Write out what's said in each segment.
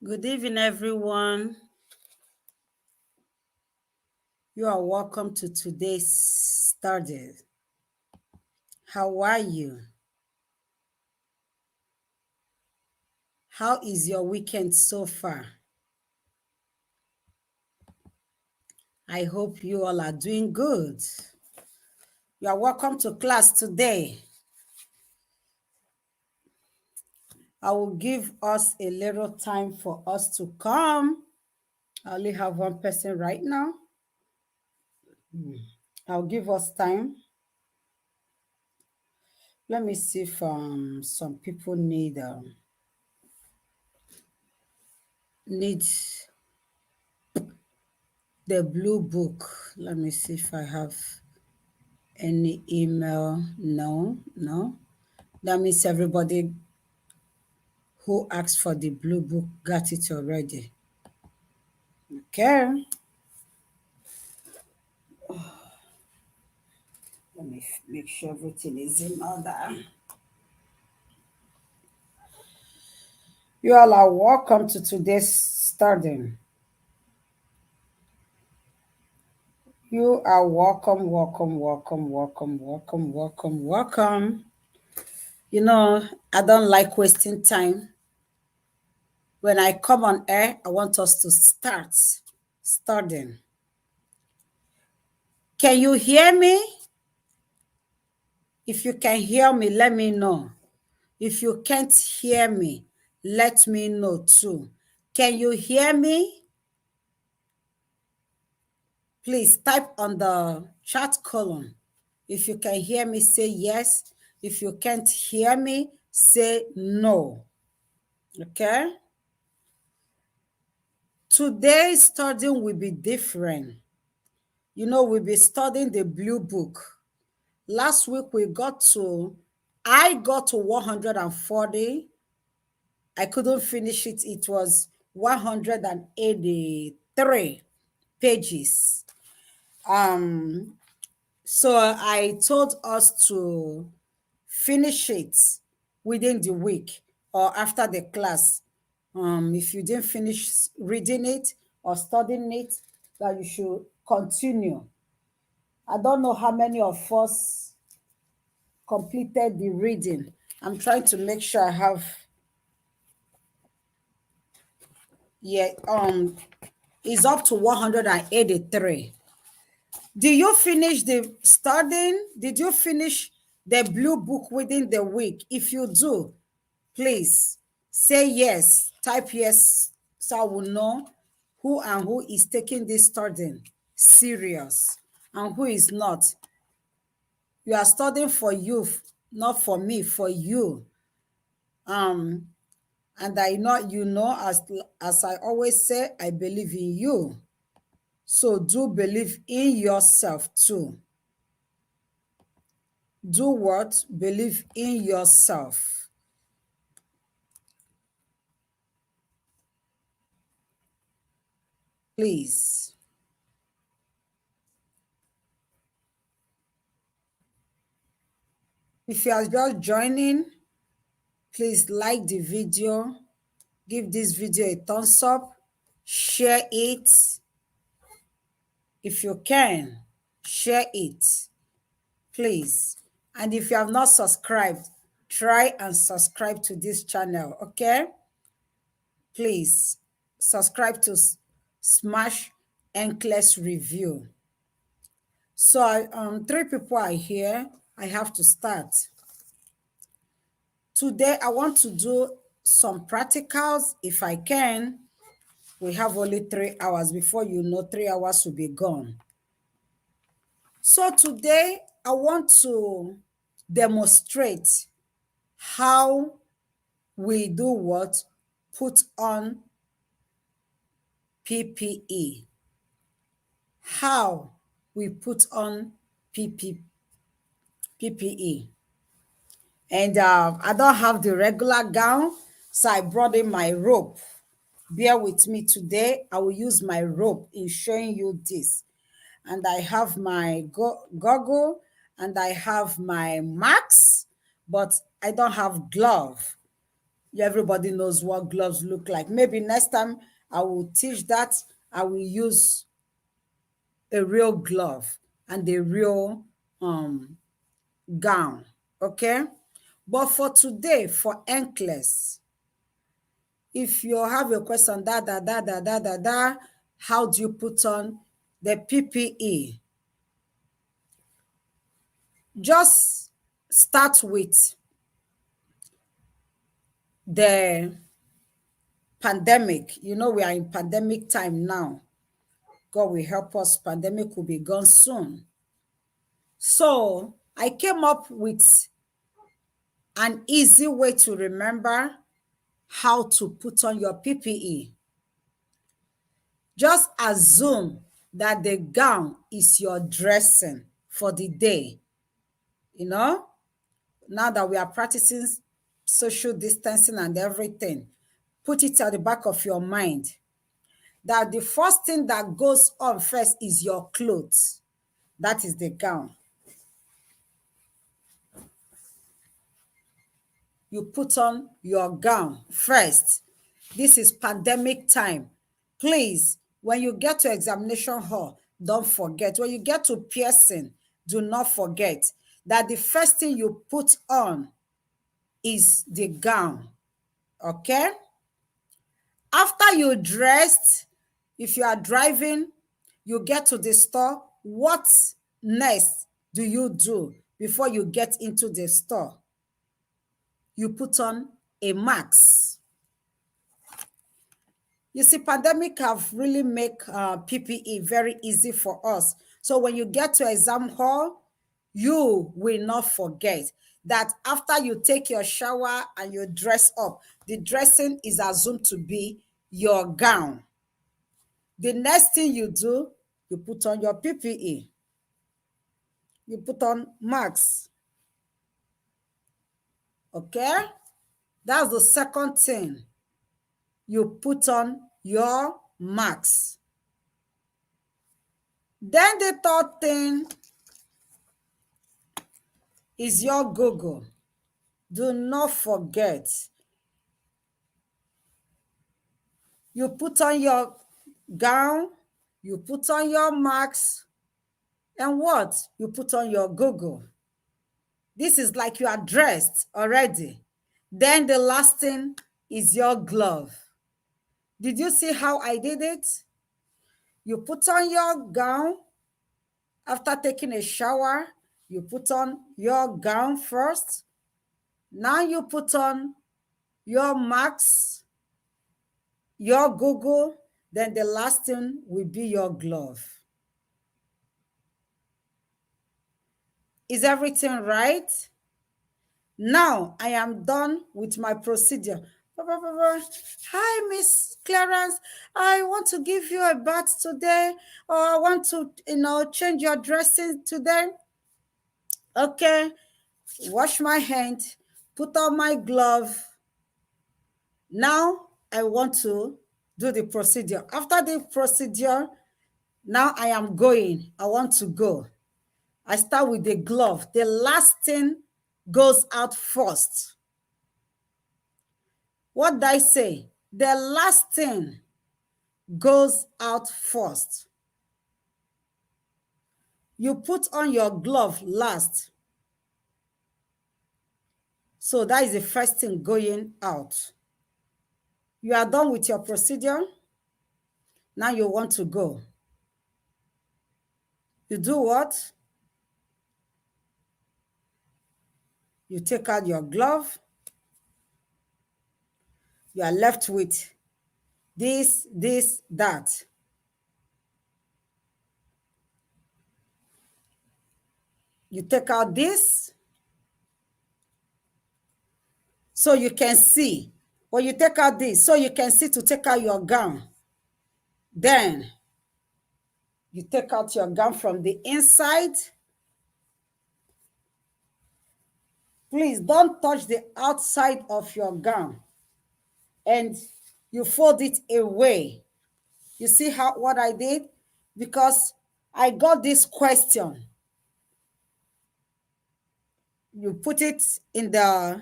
Good evening, everyone. You are welcome to today's study. How are you? How is your weekend so far? I hope you all are doing good. You are welcome to class today. I will give us a little time for us to come. I only have one person right now. I'll give us time. Let me see if some people need the blue book. Let me see if I have any email. No. That means everybody who asked for the blue book got it already. Okay. Let me make sure everything is in order. You all are welcome to today's study. You are welcome. You know, I don't like wasting time. When I come on air, I want us to start studying. Can you hear me? If you can hear me, let me know. If you can't hear me, let me know too. Can you hear me? Please type on the chat column. If you can hear me, say yes. If you can't hear me, say no. Okay? Today's studying will be different. You know, we'll be studying the blue book. Last week I got to 140. I couldn't finish it. It was 183 pages. So I told us to finish it within the week or after the class. If you didn't finish reading it or studying it, that you should continue. I don't know how many of us completed the reading. I'm trying to make sure I have. It's up to 183. Did you finish the studying? Did you finish the blue book within the week? If you do, please say yes. Type yes so I will know who is taking this studying serious and who is not. You are studying for you, not for me, for you. And I know as I always say, I believe in you. So do believe in yourself too. Do what? Believe in yourself. Please. If you are just joining, please like the video. Give this video a thumbs up. Share it. If you can, share it. Please. And if you have not subscribed, try and subscribe to this channel, okay? Please subscribe to SMASH NCLEX Review. So 3 people are here. I have to start. Today, I want to do some practicals if I can. We have only 3 hours. Before you know, 3 hours will be gone. So today, I want to demonstrate how we do what? Put on PPE. How we put on PPE. And I don't have the regular gown, so I brought in my rope. Bear with me today. I will use my rope in showing you this. And I have my goggle and I have my mask, but I don't have glove. Everybody knows what gloves look like. Maybe next time I will teach that. I will use a real glove and a real gown. Okay. But for today, for Nclex, if you have a question, how do you put on the PPE? Just start with the pandemic. You know, we are in pandemic time now. God will help us. Pandemic will be gone soon. So I came up with an easy way to remember how to put on your PPE. Just assume that the gown is your dressing for the day. You know, now that we are practicing social distancing and everything, put it at the back of your mind that the first thing that goes on first is your clothes. That is the gown. You put on your gown first. This is pandemic time. Please, when you get to examination hall, don't forget. When you get to piercing, do not forget that the first thing you put on is the gown. Okay? After you dressed, if you are driving, you get to the store, what next do you do before you get into the store? You put on a mask. You see, pandemic have really make PPE very easy for us. So when you get to exam hall, you will not forget that after you take your shower and you dress up, the dressing is assumed to be your gown. The next thing you do, you put on your PPE. You put on masks. Okay? That's the second thing. You put on your mask. Then the third thing is your Google. Do not forget. You put on your gown, you put on your mask, and what? You put on your Google. This is like you are dressed already. Then the last thing is your glove. Did you see how I did it? You put on your gown. After taking a shower, you put on your gown first. Now you put on your mask, your Google, then the last thing will be your glove. Is everything right? Now I am done with my procedure. Hi, Miss Clarence. I want to give you a bath today, or I want to, change your dressing today. Okay, wash my hand, put on my glove. Now I want to do the procedure. After the procedure, now I am going. I want to go. I start with the glove. The last thing goes out first. What did I say? The last thing goes out first. You put on your glove last. So that is the first thing going out. You are done with your procedure. Now you want to go. You do what? You take out your glove. You are left with this, that. You take out this so you can see. When you take out this, so you can see to take out your gown. Then you take out your gown from the inside. Please don't touch the outside of your gown. And you fold it away. You see what I did? Because I got this question. You put it in the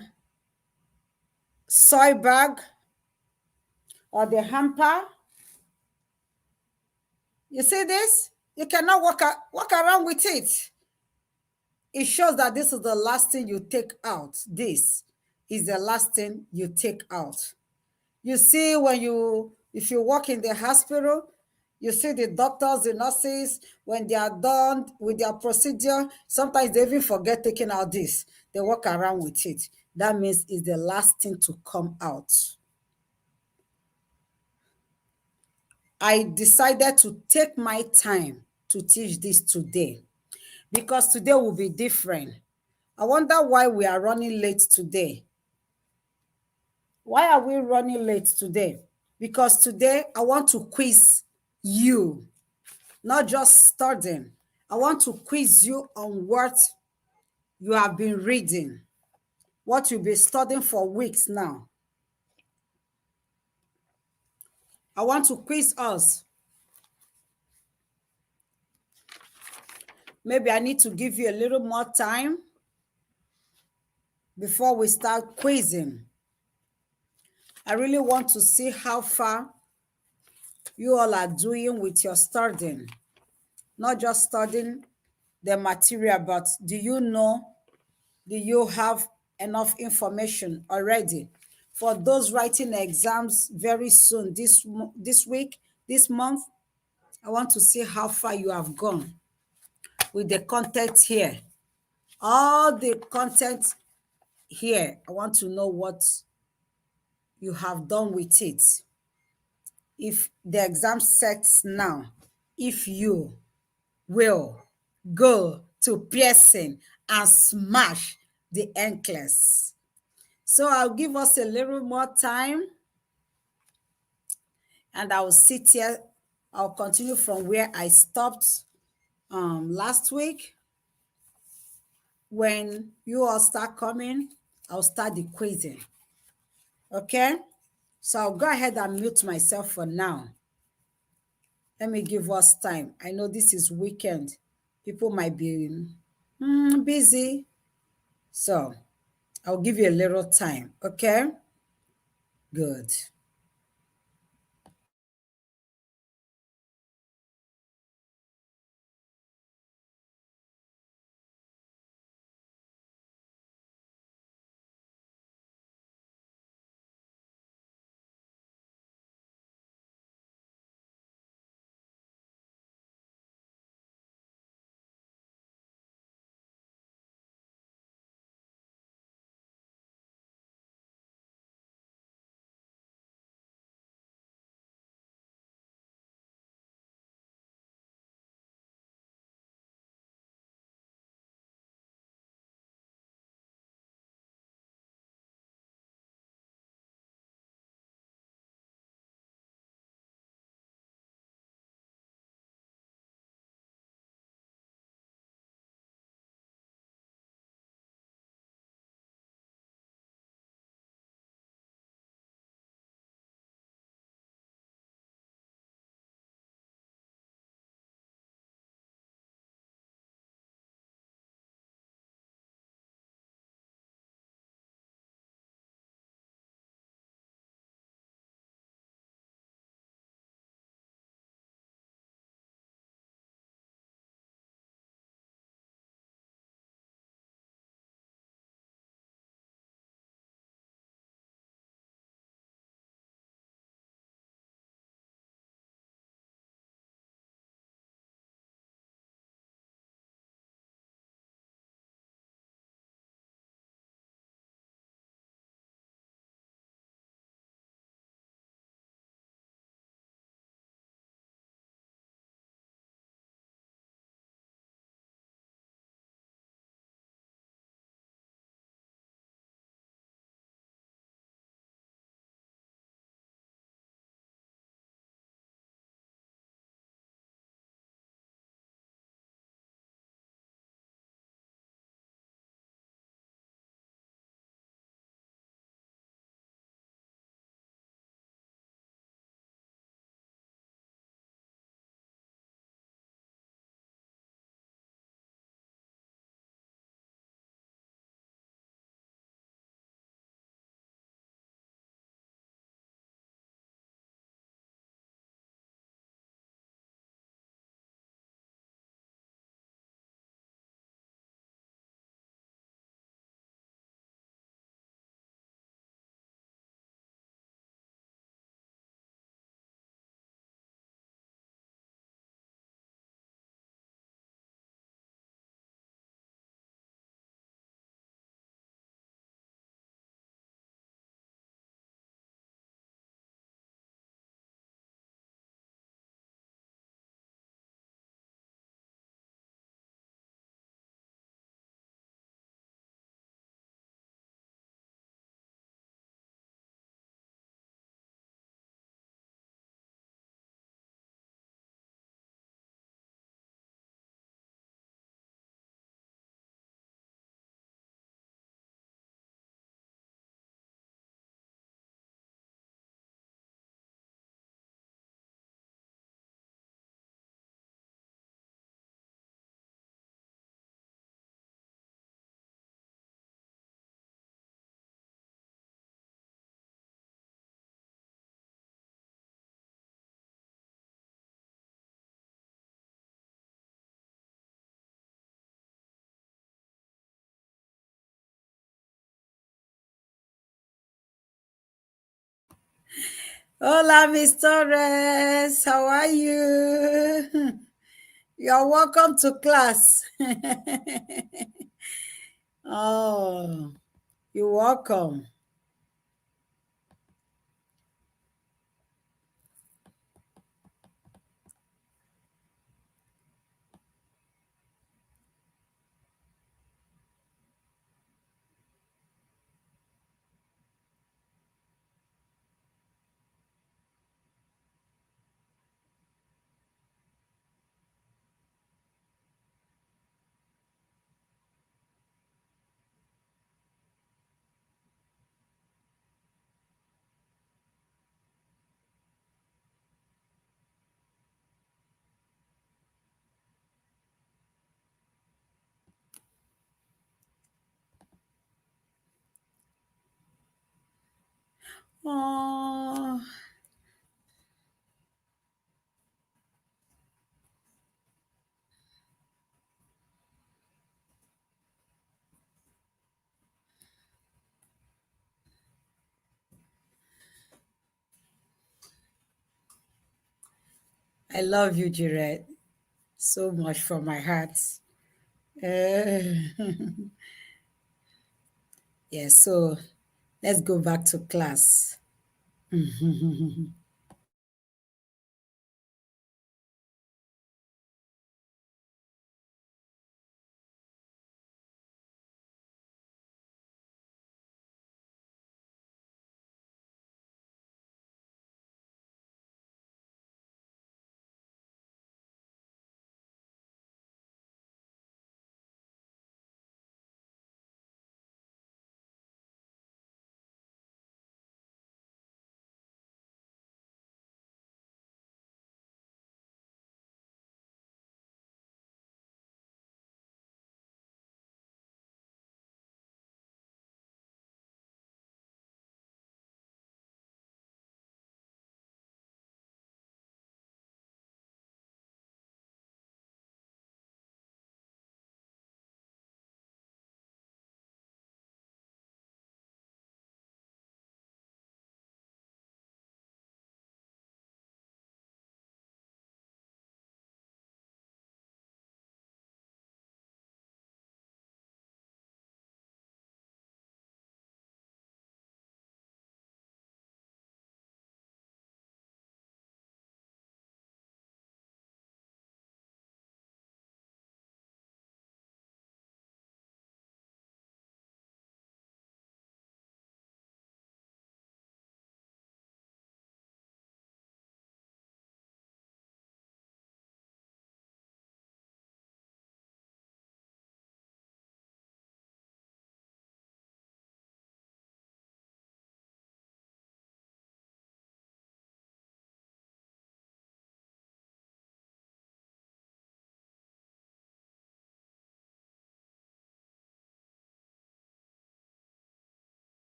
soy bag or the hamper. You see this? You cannot walk around with it. It shows that this is the last thing you take out. This is the last thing you take out. You see, if you work in the hospital, you see the doctors, the nurses, when they are done with their procedure, sometimes they even forget taking out this. They walk around with it. That means it's the last thing to come out. I decided to take my time to teach this today because today will be different. I wonder why we are running late today. Why are we running late today? Because today I want to quiz you, not just studying. I want to quiz you on what you have been reading, what you've been studying for weeks now. I want to quiz us. Maybe I need to give you a little more time before we start quizzing. I really want to see how far you all are doing with your studying. Not just studying the material, but do you have enough information already? For those writing exams very soon, this week, this month, I want to see how far you have gone with the content here. All the content here, I want to know what you have done with it. If the exam sets now, if you will go to Pearson and smash the Nclex. So I'll give us a little more time and I will sit here. I'll continue from where I stopped last week. When you all start coming, I'll start the quizzing. Okay? So I'll go ahead and mute myself for now. Let me give us time. I know this is weekend. People might be busy. So I'll give you a little time. Okay? Good. Hola, Miss Torres. How are you? You're welcome to class. Oh, you're welcome. Oh, I love you, Jared, so much from my heart. Uh, yeah, so let's go back to class.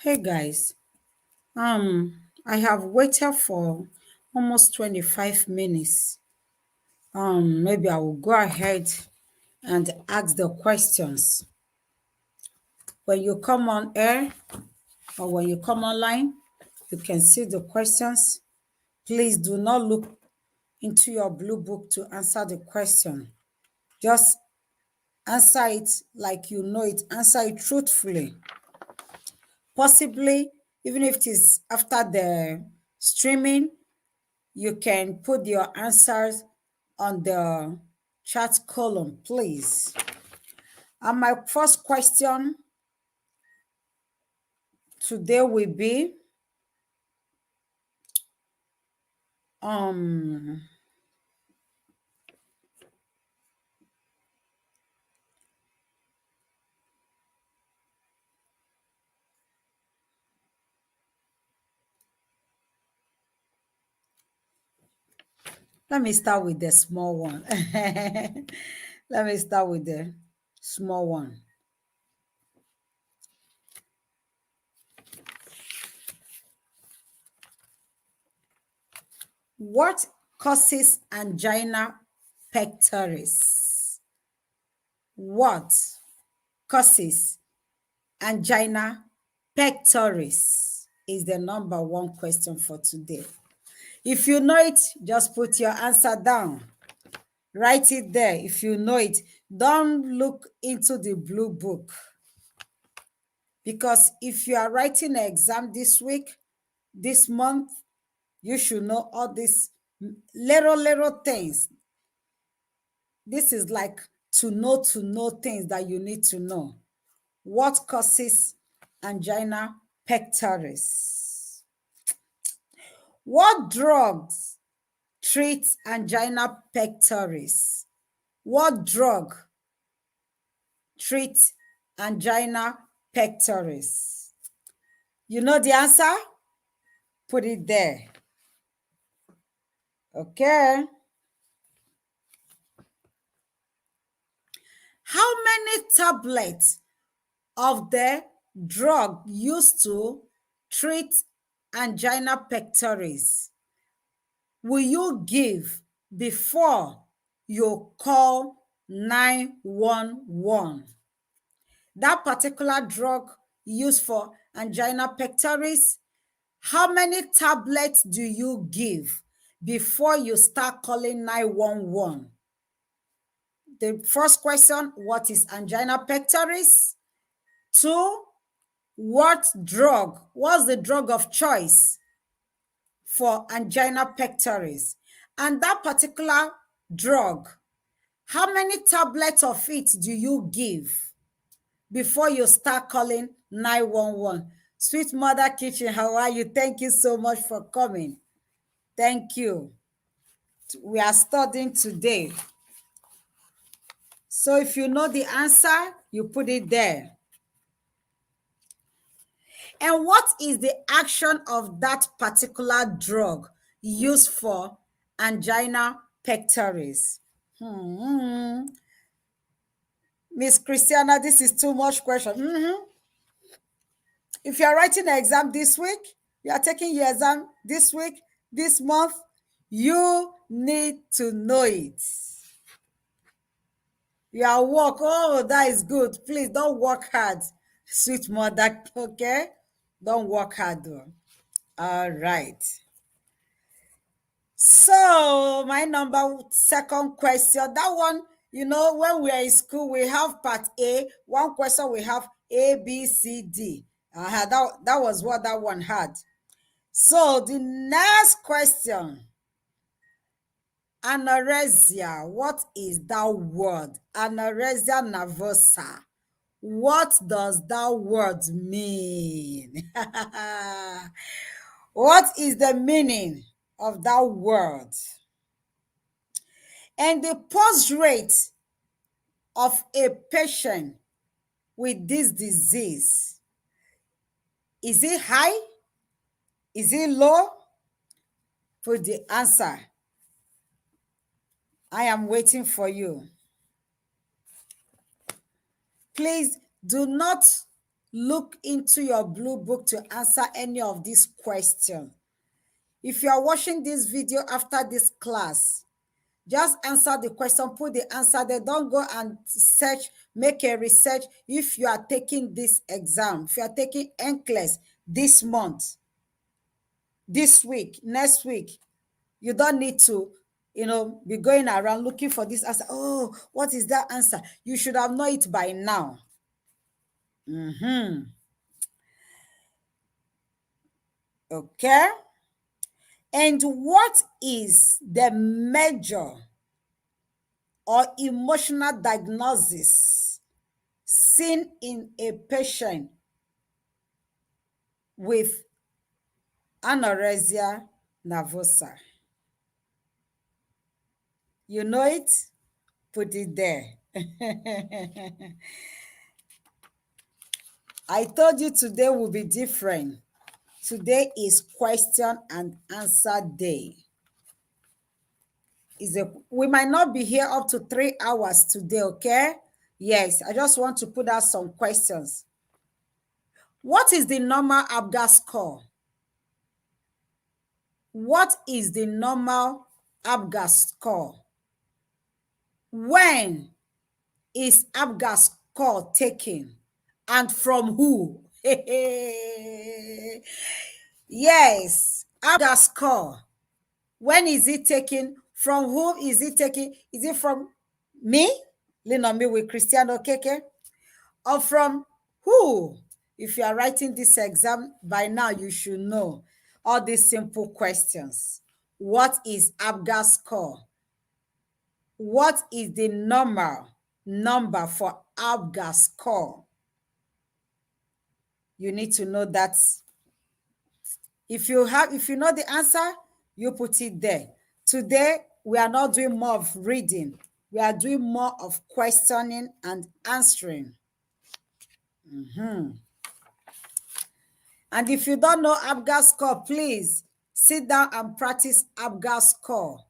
Hey guys, I have waited for almost 25 minutes. Maybe I will go ahead and ask the questions. When you come on air or when you come online, you can see the questions. Please do not look into your blue book to answer the question. Just answer it like you know it. Answer it truthfully. Possibly, even if it is after the streaming, you can put your answers on the chat column, please. And my first question today will be, let me start with the small one. Let me start with the small one. What causes angina pectoris? What causes angina pectoris is the number one question for today. If you know it, just put your answer down. Write it there if you know it. Don't look into the blue book. Because if you are writing an exam this week, this month, you should know all these little things. This is like to know things that you need to know. What causes angina pectoris? What drugs treat angina pectoris? What drug treats angina pectoris? You know the answer? Put it there. Okay. How many tablets of the drug used to treat angina pectoris will you give before you call 911? That particular drug used for angina pectoris, how many tablets do you give before you start calling 911? The first question, what is angina pectoris? 2, what's the drug of choice for angina pectoris? And that particular drug, how many tablets of it do you give before you start calling 911? Sweet Mother Kitchen, how are you? Thank you so much for coming. Thank you. We are studying today. So if you know the answer, you put it there. And what is the action of that particular drug used for angina pectoris? Miss Christiana, this is too much question. If you are writing an exam this week, you are taking your exam this week, this month, you need to know it. You are work, oh, that is good. Please don't work hard, sweet mother, okay? Don't work hard though. All right. So my second question, that one, when we are in school, we have part A. One question we have A, B, C, D. That was what that one had. So the next question, anorexia. What is that word? Anorexia nervosa. What does that word mean? What is the meaning of that word? And the pulse rate of a patient with this disease, is it high? Is it low? Put the answer. I am waiting for you. Please do not look into your blue book to answer any of these questions. If you are watching this video after this class, just answer the question, put the answer there. Don't go and search, make a research. If you are taking this exam, if you are taking Nclex this month, this week, next week, you don't need to, be going around looking for this answer. Oh, what is that answer? You should have known it by now. Okay. And what is the major or emotional diagnosis seen in a patient with anorexia nervosa? You know it? Put it there. I told you today will be different. Today is question and answer day. We might not be here up to 3 hours today, okay? Yes, I just want to put out some questions. What is the normal ABGA score? What is the normal ABGA score? When is ABGA score taken? And from who? Yes, ABGA score. When is it taken? From whom is it taken? Is it from me? Lean on me with Christiana, okeke? Or from who? If you are writing this exam, by now you should know all these simple questions. What is ABGA score? What is the normal number for ABGA score? You need to know that. If you know the answer, you put it there. Today, we are not doing more of reading. We are doing more of questioning and answering. And if you don't know ABGA score, please sit down and practice ABGA score.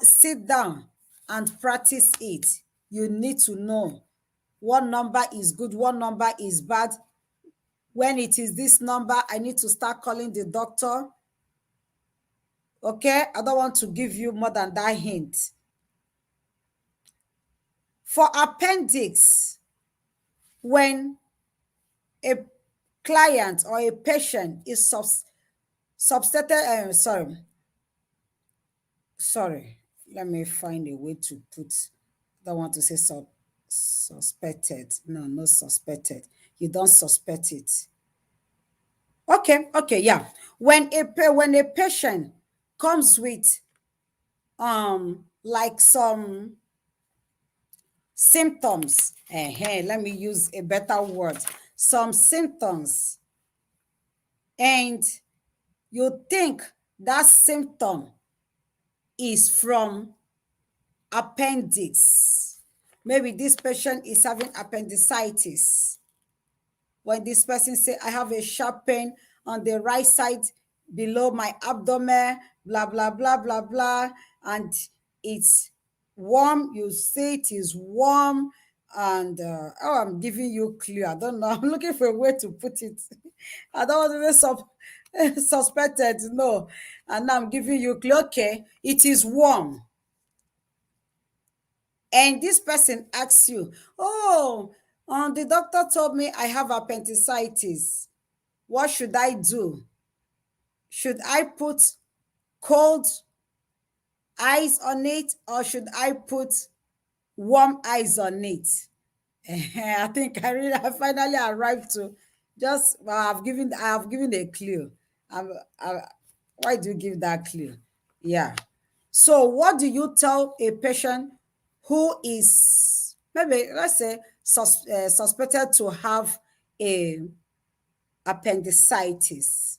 Sit down and practice it. You need to know what number is good, what number is bad. When it is this number, I need to start calling the doctor. Okay? I don't want to give you more than that hint. For appendix, when a client or a patient is let me find a way to put, I don't want to say suspected. No, not suspected. You don't suspect it. Okay, yeah. When a patient comes with like some symptoms, let me use a better word, some symptoms, and you think that symptom is from appendix. Maybe this patient is having appendicitis. When this person say, I have a sharp pain on the right side below my abdomen, blah, blah, blah, blah, blah, and it's warm, you say it is warm, and I'm giving you clue. I don't know. I'm looking for a way to put it. I don't want to be suspected, no. And now I'm giving you clue. Okay, it is warm. And this person asks you, oh, the doctor told me I have appendicitis. What should I do? Should I put cold ice on it, or should I put warm ice on it? I think I finally arrived to just, I have given a clue. Why do you give that clue? Yeah. So what do you tell a patient who is maybe, let's say, suspected to have a appendicitis?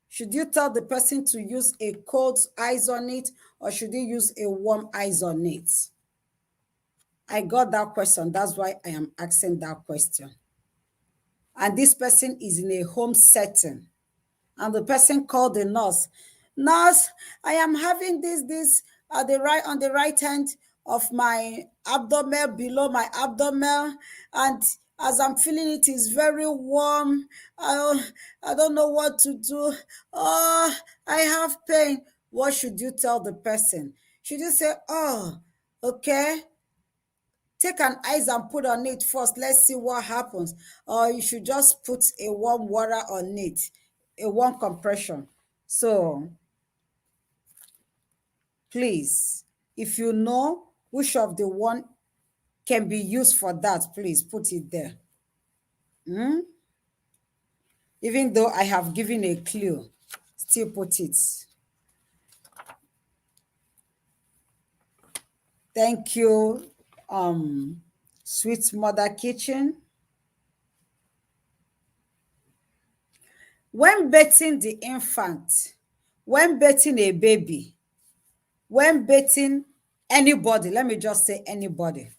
Should you tell the person to use a cold ice on it, or should you use a warm ice on it? I got that question. That's why I am asking that question. And this person is in a home setting. And the person called the nurse. Nurse, I am having this on the right hand of my abdomen, below my abdomen, and As I'm feeling it is very warm. I don't know what to do. Oh, I have pain. What should you tell the person? Should you say, oh, okay, take an ice and put on it first, let's see what happens? Or you should just put a warm water on it, a warm compression. So please, if you know which of the one can be used for that, please put it there. Even though I have given a clue, still put it. Thank you, Sweet Mother Kitchen. When bathing the infant, when bathing a baby, when bathing anybody, let me just say anybody,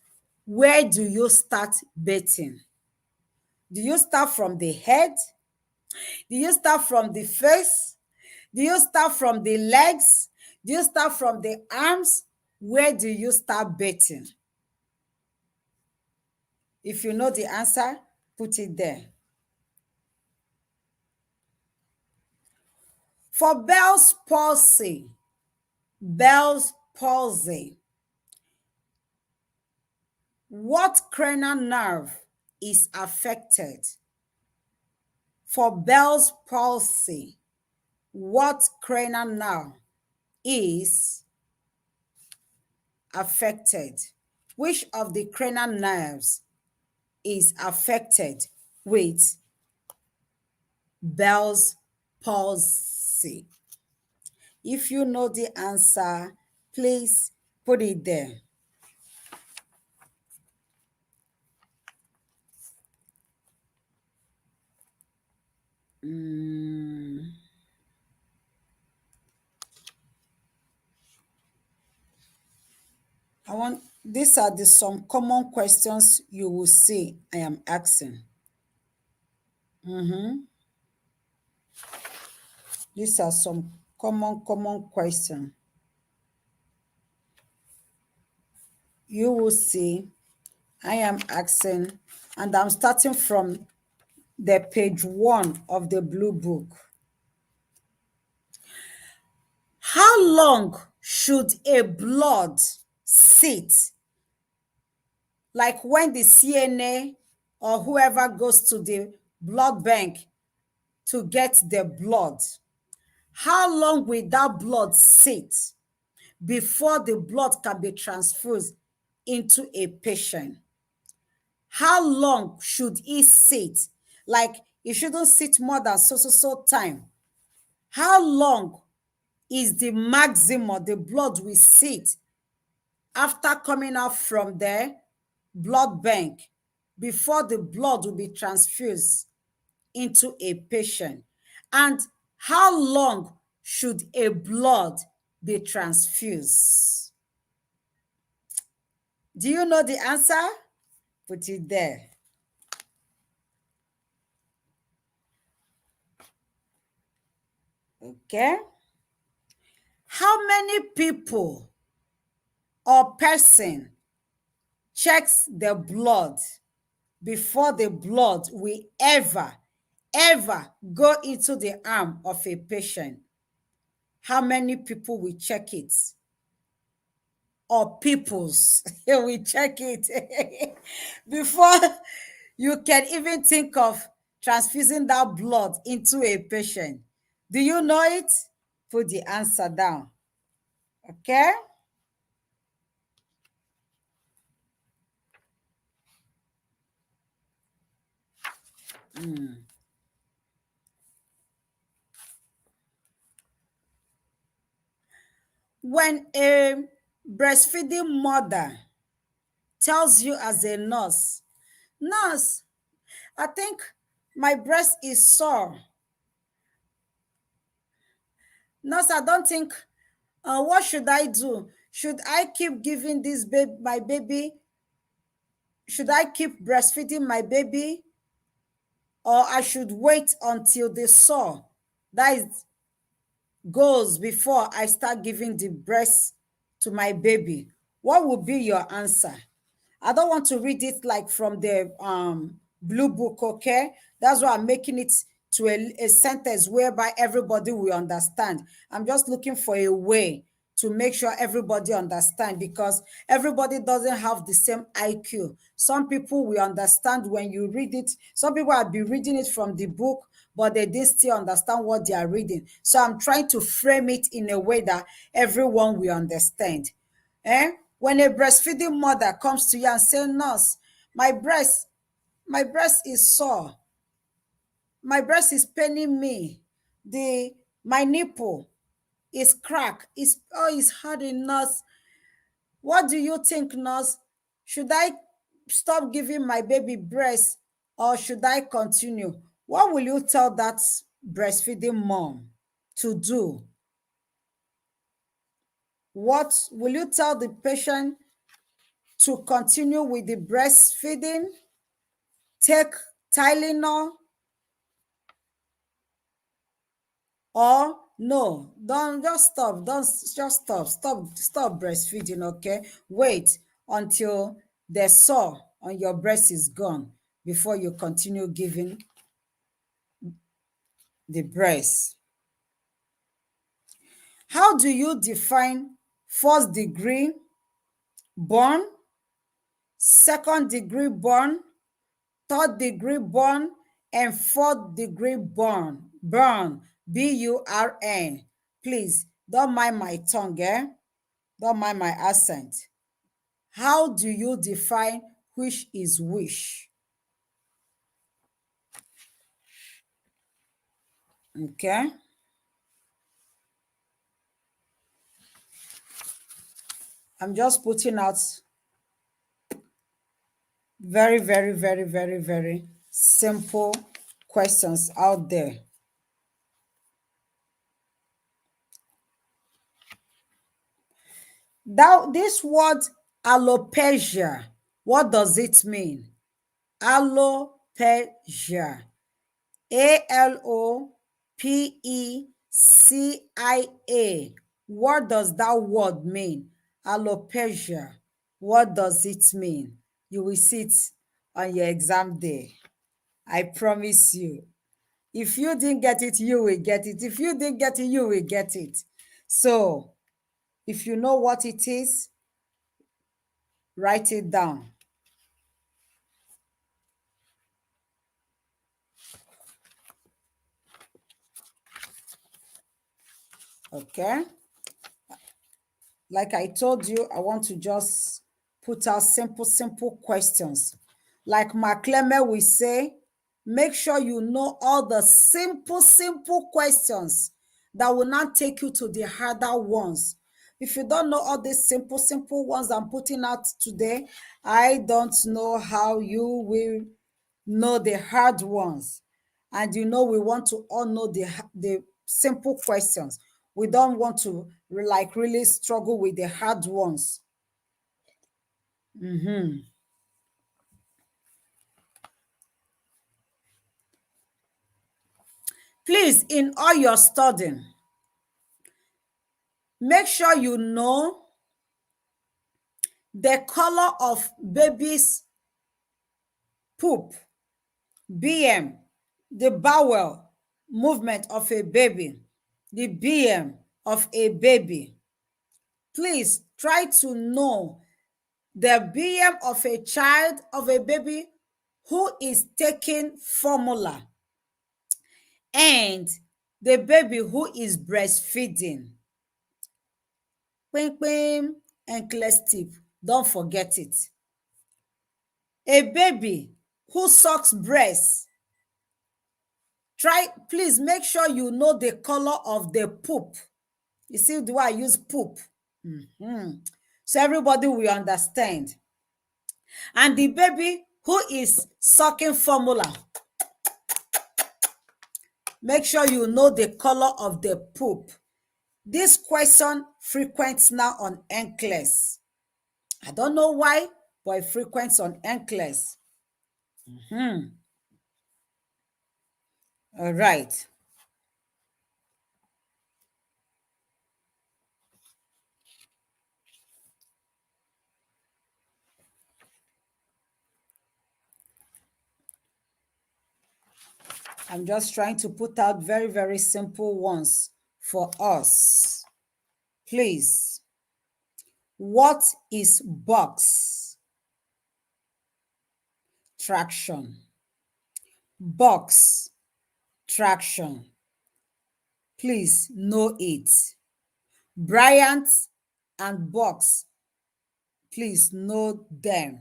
where do you start bathing? Do you start from the head? Do you start from the face? Do you start from the legs? Do you start from the arms? Where do you start bathing? If you know the answer, put it there. For Bell's palsy, what cranial nerve is affected? For Bell's palsy, what cranial nerve is affected? Which of the cranial nerves is affected with Bell's palsy? If you know the answer, please put it there. These are some common questions you will see I am asking. These are some common questions you will see I am asking, and I'm starting from the page 1 of the blue book. How long should a blood sit? Like when the CNA or whoever goes to the blood bank to get the blood, how long will that blood sit before the blood can be transfused into a patient? How long should it sit? Like it shouldn't sit more than so time. How long is the maximum the blood will sit after coming out from the blood bank before the blood will be transfused into a patient? And how long should a blood be transfused? Do you know the answer? Put it there. Okay. How many people or person checks the blood before the blood will ever go into the arm of a patient? How many people will check it? Or peoples will check it before you can even think of transfusing that blood into a patient? Do you know it? Put the answer down. Okay? When a breastfeeding mother tells you as a nurse, nurse, I think my breast is sore. Nurse, I don't think, what should I do? Should I keep giving this baby, my baby? Should I keep breastfeeding my baby? Or I should wait until the sore that is goes before I start giving the breast to my baby? What would be your answer? I don't want to read it like from the blue book, okay? That's why I'm making it to a sentence whereby everybody will understand. I'm just looking for a way to make sure everybody understand, because everybody doesn't have the same IQ. Some people will understand when you read it. Some people have been reading it from the book, but they didn't still understand what they are reading. So I'm trying to frame it in a way that everyone will understand. When a breastfeeding mother comes to you and say, "Nurse, my breast is sore, my breast is paining me, the my nipple is cracked, it's hard enough. What do you think, nurse? Should I stop giving my baby breast or should I continue?" What will you tell that breastfeeding mom to do? What will you tell the patient to continue with the breastfeeding? Take Tylenol, or no, don't, just stop, don't, just stop breastfeeding, okay? Wait until the sore on your breast is gone before you continue giving the breast. How do you define first degree burn, second degree burn, third degree burn, and fourth degree burn, burn? Please don't mind my tongue, don't mind my accent. How do you define which is which? Okay. I'm just putting out very, very, very, very, very simple questions out there. Now, this word alopecia, what does it mean? Alopecia. Alopecia. What does that word mean? Alopecia. What does it mean? You will see it on your exam day. I promise you. If you didn't get it, you will get it. If you didn't get it, you will get it. So, if you know what it is, write it down. Okay? Like I told you, I want to just put out simple questions. Like Mark Clement will say, make sure you know all the simple questions that will not take you to the harder ones. If you don't know all these simple ones I'm putting out today, I don't know how you will know the hard ones. And we want to all know the simple questions. We don't want to like really struggle with the hard ones. Please, in all your studying, make sure you know the color of baby's poop, BM, the bowel movement of a baby, the BM of a baby. Please try to know the BM of a child, of a baby who is taking formula, and the baby who is breastfeeding. Pim, Nclex tip, don't forget it. A baby who sucks breast, please make sure you know the color of the poop. You see the way I use poop? So everybody will understand. And the baby who is sucking formula, make sure you know the color of the poop. This question frequents now on Nclex. I don't know why, but it frequents on Nclex. All right. I'm just trying to put out very, very simple ones for us. Please. What is box traction? Box traction. Please know it. Bryant and box, please know them.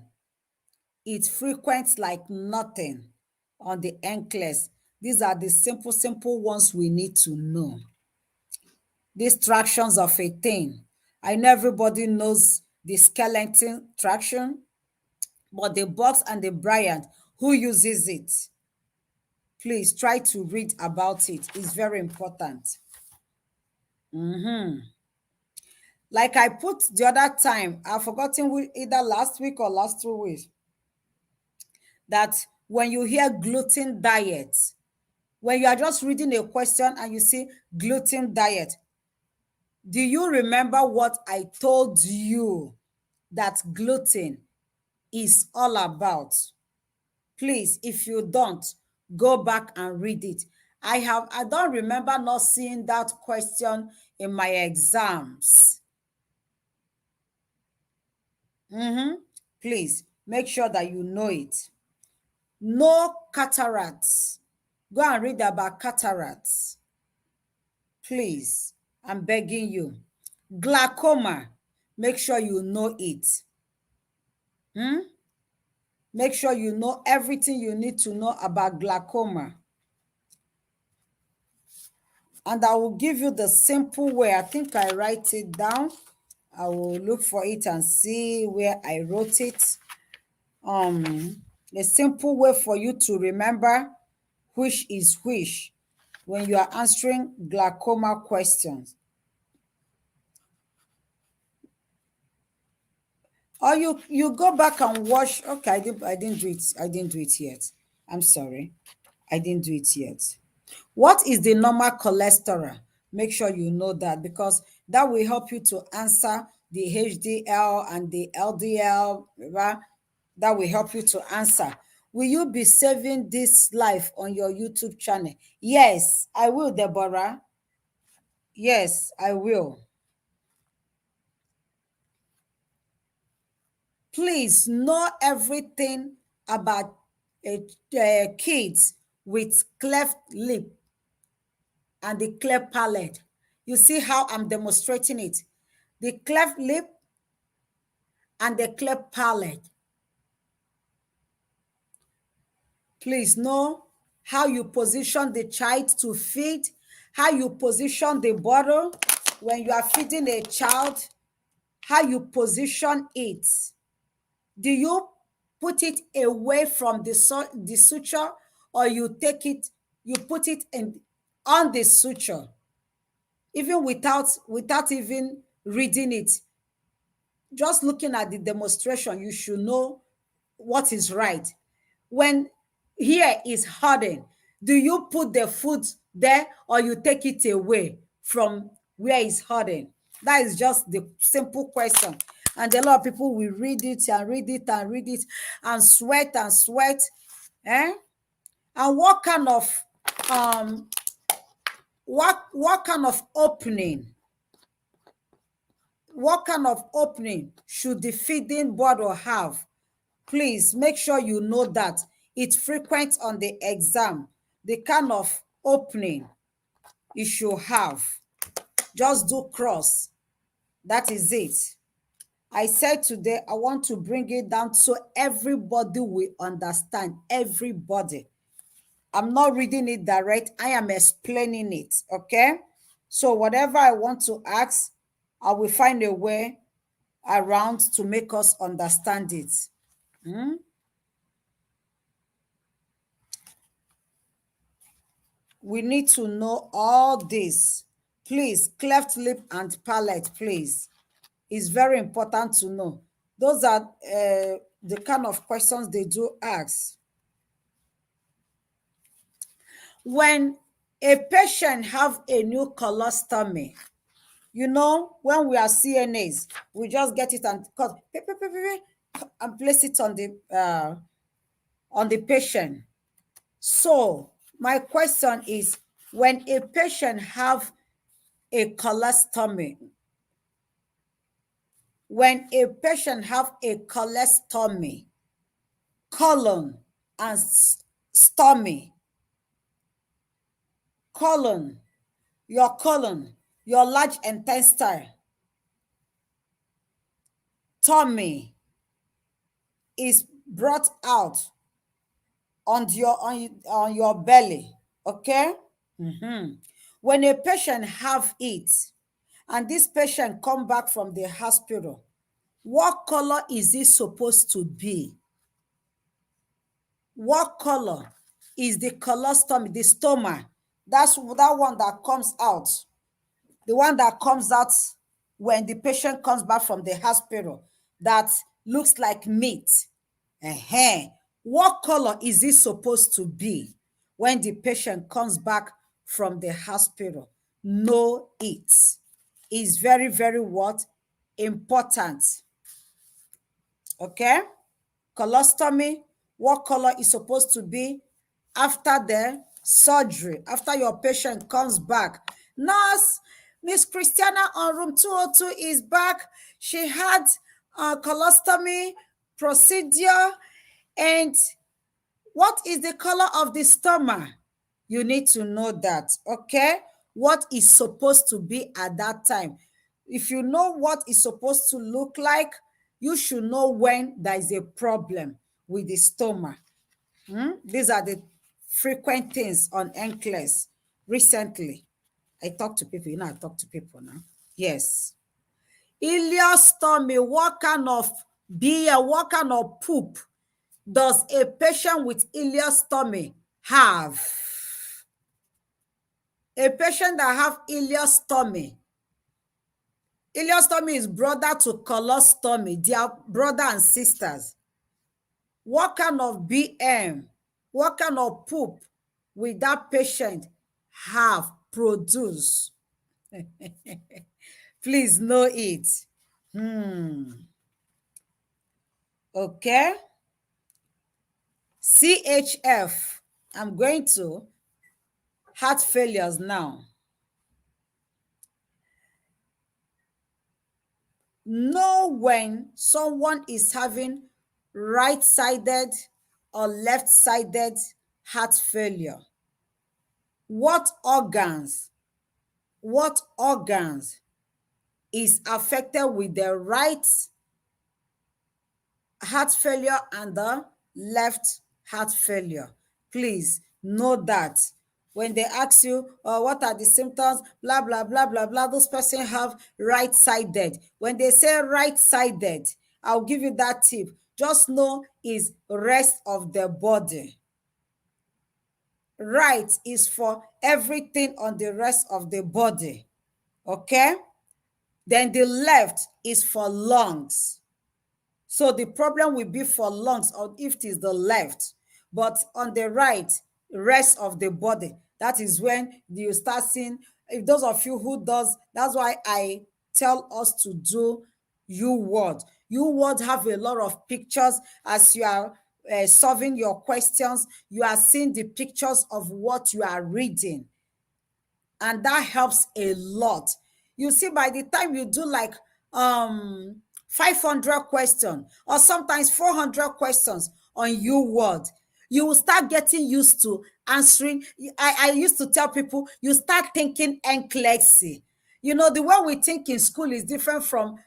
It's frequent like nothing on the Nclex. These are the simple ones we need to know. These tractions of a thing. I know everybody knows the skeleton traction, but the box and the Bryant, who uses it? Please try to read about it. It's very important. Like I put the other time, I've forgotten either last week or last 2 weeks, that when you hear gluten diet, when you are just reading a question and you see gluten diet, do you remember what I told you that gluten is all about? Please, if you don't, go back and read it. I don't remember not seeing that question in my exams. Please make sure that you know it. No cataracts. Go and read about cataracts. Please, I'm begging you. Glaucoma. Make sure you know it. Make sure you know everything you need to know about glaucoma. And I will give you the simple way. I think I write it down. I will look for it and see where I wrote it. The simple way for you to remember which is which when you are answering glaucoma questions. Or you go back and watch. Okay, I didn't do it. I didn't do it yet. I'm sorry. I didn't do it yet. What is the normal cholesterol? Make sure you know that, because that will help you to answer the HDL and the LDL. Right? That will help you to answer. Will you be saving this life on your YouTube channel? Yes, I will, Deborah. Yes, I will. Please know everything about kids with cleft lip and the cleft palate. You see how I'm demonstrating it? The cleft lip and the cleft palate. Please know how you position the child to feed, how you position the bottle when you are feeding a child, how you position it. Do you put it away from the suture, or you put it in on the suture, even without even reading it? Just looking at the demonstration, you should know what is right. When here is hardened, do you put the food there, or you take it away from where it's hardened? That is just the simple question. And a lot of people will read it and read it and read it and sweat and sweat. And what kind of what kind of opening? What kind of opening should the feeding bottle have? Please make sure you know that. It's frequent on the exam. The kind of opening it should have. Just do cross. That is it. I said today I want to bring it down so everybody will understand. Everybody. I'm not reading it direct. I am explaining it. Okay? So whatever I want to ask, I will find a way around to make us understand it. We need to know all this. Please, cleft lip and palate, please. It's very important to know. Those are the kind of questions they do ask. When a patient have a new colostomy, you know, when we are CNAs, we just get it and cut and place it on the patient. So My question is, when a patient have a colostomy, colon and stomach, colon, your large intestine, tummy is brought out on your belly, okay? When a patient have it and this patient come back from the hospital, what color is it supposed to be? What color is the colostomy, the stoma? That's that one that comes out. The one that comes out when the patient comes back from the hospital that looks like meat. What color is it supposed to be when the patient comes back from the hospital? Know it. Is very, very what? Important. Okay? Colostomy, what color is supposed to be after the surgery, after your patient comes back? Nurse, Miss Christiana on room 202 is back. She had a colostomy procedure. And what is the color of the stomach? You need to know that, okay? What is supposed to be at that time. If you know what is supposed to look like, you should know when there is a problem with the stomach. These are the frequent things on Nclex recently. I talk to people. I talk to people now. Yes. Ileostomy, what kind of beer, what kind of poop does a patient with ileostomy have? A patient that have ileostomy is brother to colostomy. They are brother and sisters. What kind of BM, what kind of poop will that patient have produced? Please know it. Okay. CHF. I'm going to heart failures now. Know when someone is having right-sided or left-sided heart failure. What organs is affected with the right heart failure and the left heart failure? Please know that. When they ask you, what are the symptoms, blah, blah, blah, blah, blah, those person have right-sided. When they say right-sided, I'll give you that tip. Just know is rest of the body. Right is for everything on the rest of the body. Okay? Then the left is for lungs. So the problem will be for lungs or if it is the left. But on the right, rest of the body. That is when you start seeing, if those of you who does, that's why I tell us to do U-word. U-word have a lot of pictures as you are solving your questions. You are seeing the pictures of what you are reading. And that helps a lot. You see, by the time you do like 500 questions or sometimes 400 questions on U-word, you will start getting used to answering. I used to tell people, you start thinking Nclex I. You know, the way we think in school is different from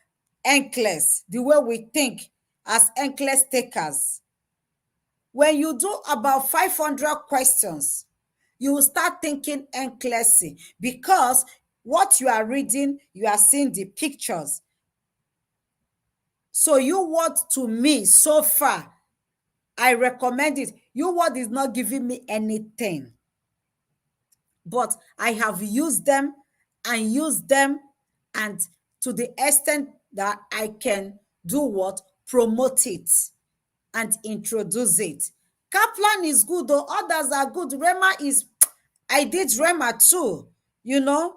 Nclex, the way we think as Nclex takers. When you do about 500 questions, you will start thinking Nclex I because what you are reading, you are seeing the pictures. So U-word to me so far, I recommend it. U-word is not giving me anything, but I have used them and to the extent that I can do what? Promote it and introduce it. Kaplan is good though. Others are good. Rema is, I did Rema too, you know.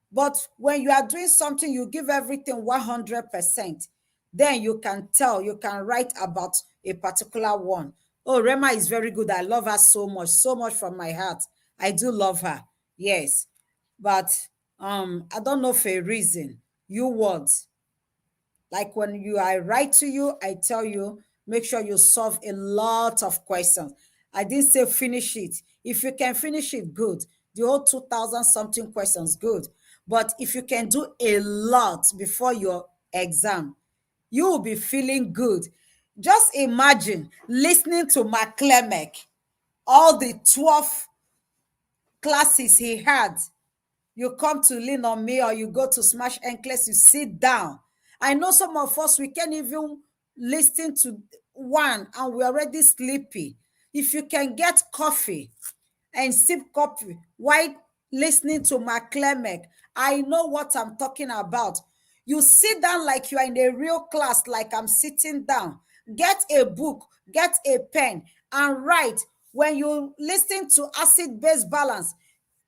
But when you are doing something, you give everything 100%. Then you can tell, you can write about a particular one. Oh, Rema is very good. I love her so much from my heart. I do love her. Yes. But I don't know for a reason. You words. Like when I write to you, I tell you, make sure you solve a lot of questions. I didn't say finish it. If you can finish it, good. The whole 2,000 something questions, good. But if you can do a lot before your exam, you will be feeling good. Just imagine listening to McClemick, all the 12 classes he had. You come to Lean on Me or you go to SMASH NCLEX, you sit down. I know some of us, we can't even listen to one and we're already sleepy. If you can get coffee and sip coffee while listening to McClemick, I know what I'm talking about. You sit down like you are in a real class, like I'm sitting down. Get a book, get a pen, and write. When you listen to acid-base balance,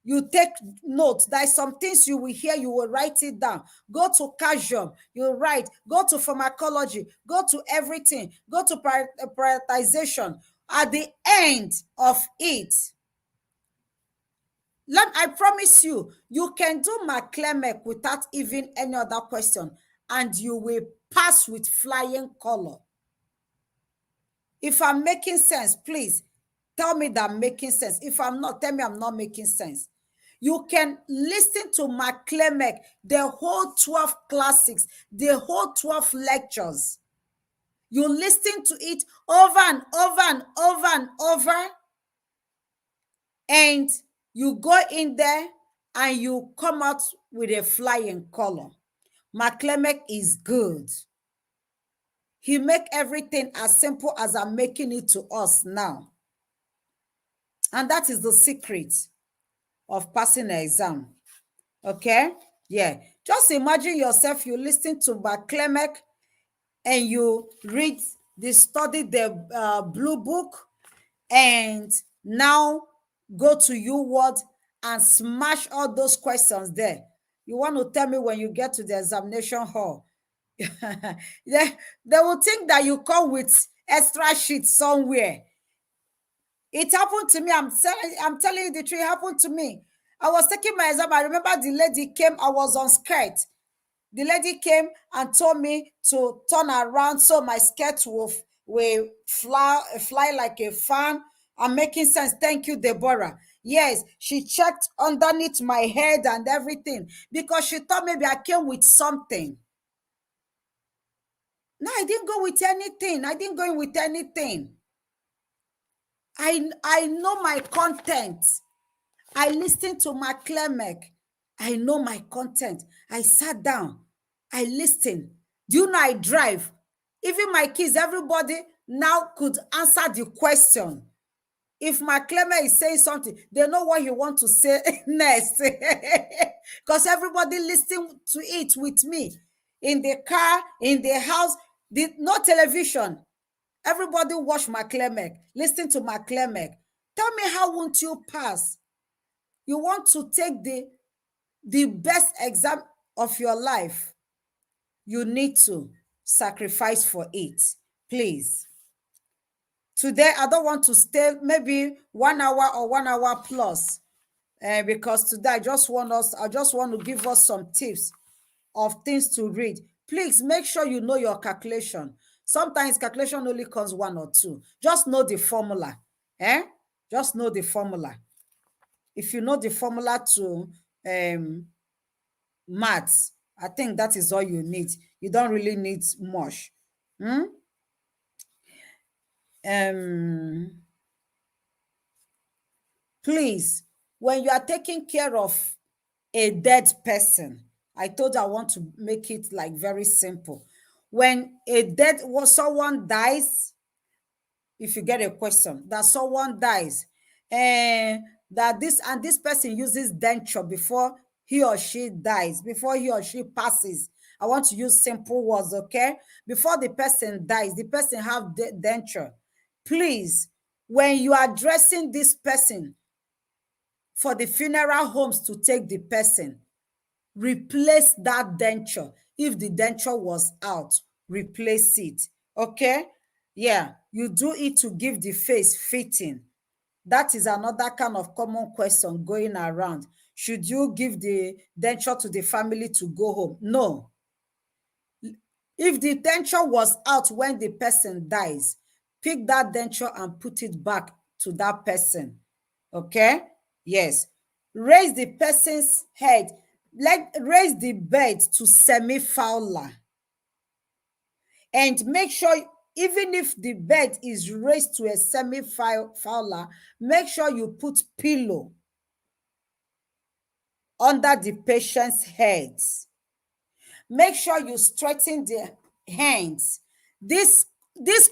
you take notes. There are some things you will hear, you will write it down. Go to calcium, you write. Go to pharmacology, go to everything. Go to prioritization. At the end of it, I promise you, you can do McClemick without even any other question, and you will pass with flying color. If I'm making sense, please tell me that I'm making sense. If I'm not, tell me I'm not making sense. You can listen to McClemick, the whole 12 classics, the whole 12 lectures. You listen to it over and over and over and over, and you go in there and you come out with a flying color. McClemick is good. He make everything as simple as I'm making it to us now. And that is the secret of passing an exam. Okay? Yeah. Just imagine yourself, you listen to McClemick and you study the blue book, and now go to UWord and smash all those questions there. You want to tell me when you get to the examination hall, they will think that you come with extra sheets somewhere. It happened to me. I'm telling you the truth. It happened to me. I was taking my exam. I remember the lady came. I was on skirt. The lady came and told me to turn around so my skirt will fly like a fan. I'm making sense. Thank you, Deborah. Yes, she checked underneath my head and everything because she thought maybe I came with something. No, I didn't go with anything. I didn't go in with anything. I know my content. I listened to McClemick. I know my content. I sat down. I listened. Do you know I drive? Even my kids, everybody now could answer the question. If McClemick is saying something, they know what he wants to say next. Because everybody listened to it with me. In the car, in the house, no television. Everybody watch McClemick, listen to McClemick. Tell me, how won't you pass? You want to take the best exam of your life, you need to sacrifice for it. Please. Today, I don't want to stay maybe 1 hour or 1 hour plus, because today I just want to give us some tips of things to read. Please make sure you know your calculation. Sometimes calculation only comes 1 or 2. Just know the formula. Just know the formula. If you know the formula to maths, I think that is all you need. You don't really need much. Please, when you are taking care of a dead person, I told you I want to make it like very simple. When someone dies, if you get a question that someone dies, and that this person uses denture before he or she dies, before he or she passes. I want to use simple words, okay? Before the person dies, the person have denture. Please, when you are dressing this person for the funeral homes to take the person, replace that denture. If the denture was out, replace it. Okay? Yeah, you do it to give the face fitting. That is another kind of common question going around. Should you give the denture to the family to go home? No. If the denture was out when the person dies, pick that denture and put it back to that person. Okay? Yes. Raise the person's head. Raise the bed to semi-fowler. And make sure, even if the bed is raised to a semi-fowler, make sure you put pillow under the patient's head. Make sure you straighten the hands. This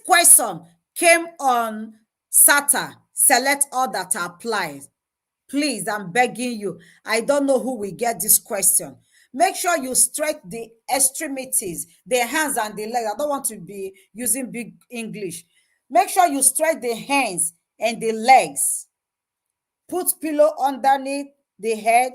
question came on SATA. Select all that applies. Please, I'm begging you. I don't know who will get this question. Make sure you straighten the extremities, the hands and the legs. I don't want to be using big English. Make sure you straighten the hands and the legs. Put pillow underneath the head.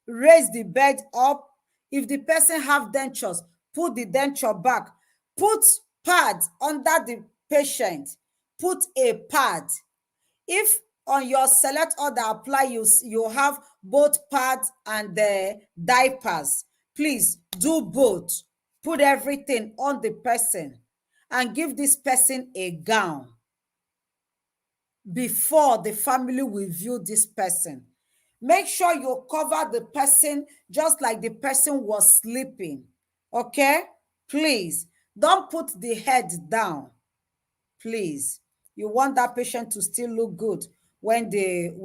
Raise the bed up. If the person have dentures, put the denture back. Put pads under the patient. Put a pad. If on your select order apply, you have both pads and the diapers, please do both. Put everything on the person and give this person a gown before the family will view this person. Make sure you cover the person just like the person was sleeping. Okay? Please, don't put the head down. Please. You want that patient to still look good when during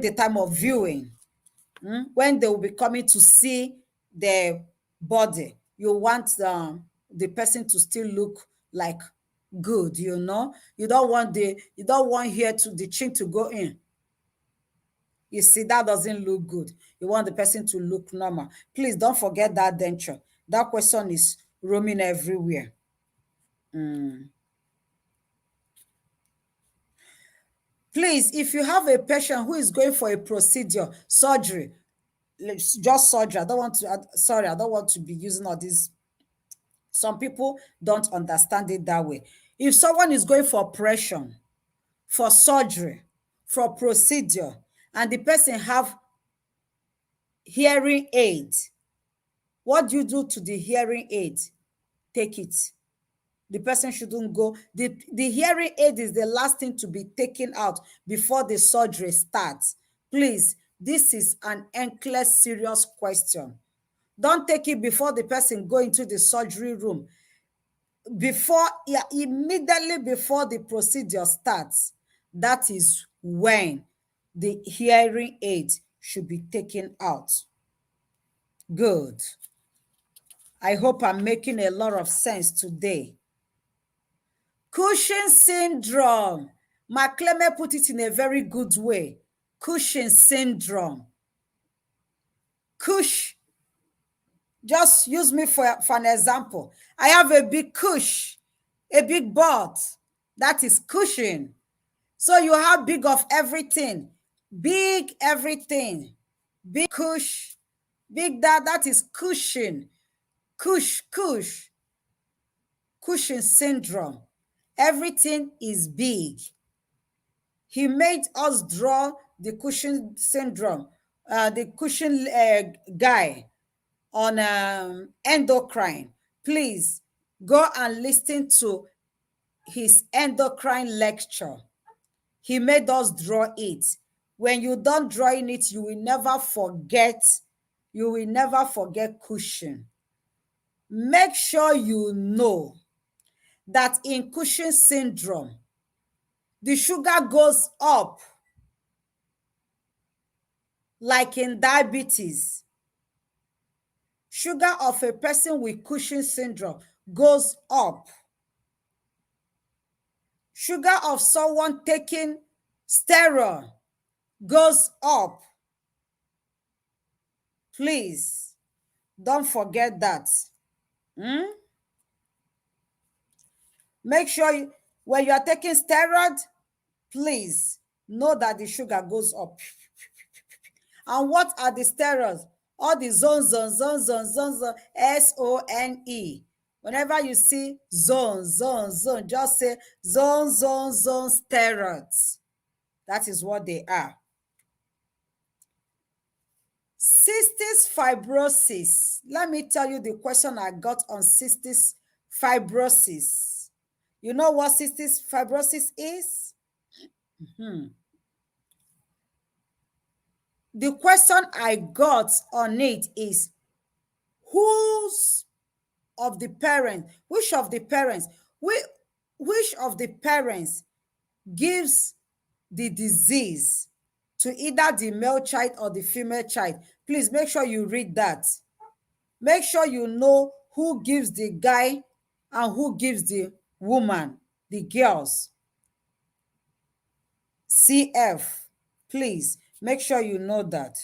the time of viewing, when they will be coming to see the body. You want the person to still look like good, you know. You don't want here to the chin to go in. You see, that doesn't look good. You want the person to look normal. Please don't forget that denture. That question is roaming everywhere. Please, if you have a patient who is going for a procedure, surgery, just surgery. I don't want to, sorry, I don't want to be using all these. Some people don't understand it that way. If someone is going for operation, for surgery, for procedure, and the person have hearing aid, what do you do to the hearing aid? Take it. The person shouldn't go. The hearing aid is the last thing to be taken out before the surgery starts. Please, this is an Nclex serious question. Don't take it before the person go into the surgery room. Immediately before the procedure starts, that is when the hearing aid should be taken out. Good. I hope I'm making a lot of sense today. Cushing syndrome. McClellan put it in a very good way. Cushing syndrome. Cush. Just use me for an example. I have a big cush, a big butt. That is Cushing. So you have big of everything. Big everything. Big cush. Big that is Cushing. Cushing syndrome. Everything is big. He made us draw the Cushing syndrome, the Cushing guy on endocrine. Please go and listen to his endocrine lecture. He made us draw it. When you don't drawing it, you will never forget. You will never forget Cushing. Make sure you know that in Cushing syndrome, the sugar goes up like in diabetes. Sugar of a person with Cushing syndrome goes up. Sugar of someone taking steroid goes up. Please, don't forget that. Make sure when you are taking steroid, please know that the sugar goes up. And what are the steroids? All the zone, SONE. Whenever you see zone, zone, zone, just say zone, zone, zone steroids. That is what they are. Cystis fibrosis. Let me tell you the question I got on cystis fibrosis. You know what cystis fibrosis is? The question I got on it is, whose of the parents, which of the parents, which of the parents gives the disease to either the male child or the female child? Please make sure you read that. Make sure you know who gives the guy and who gives the woman, the girls. CF. Please make sure you know that.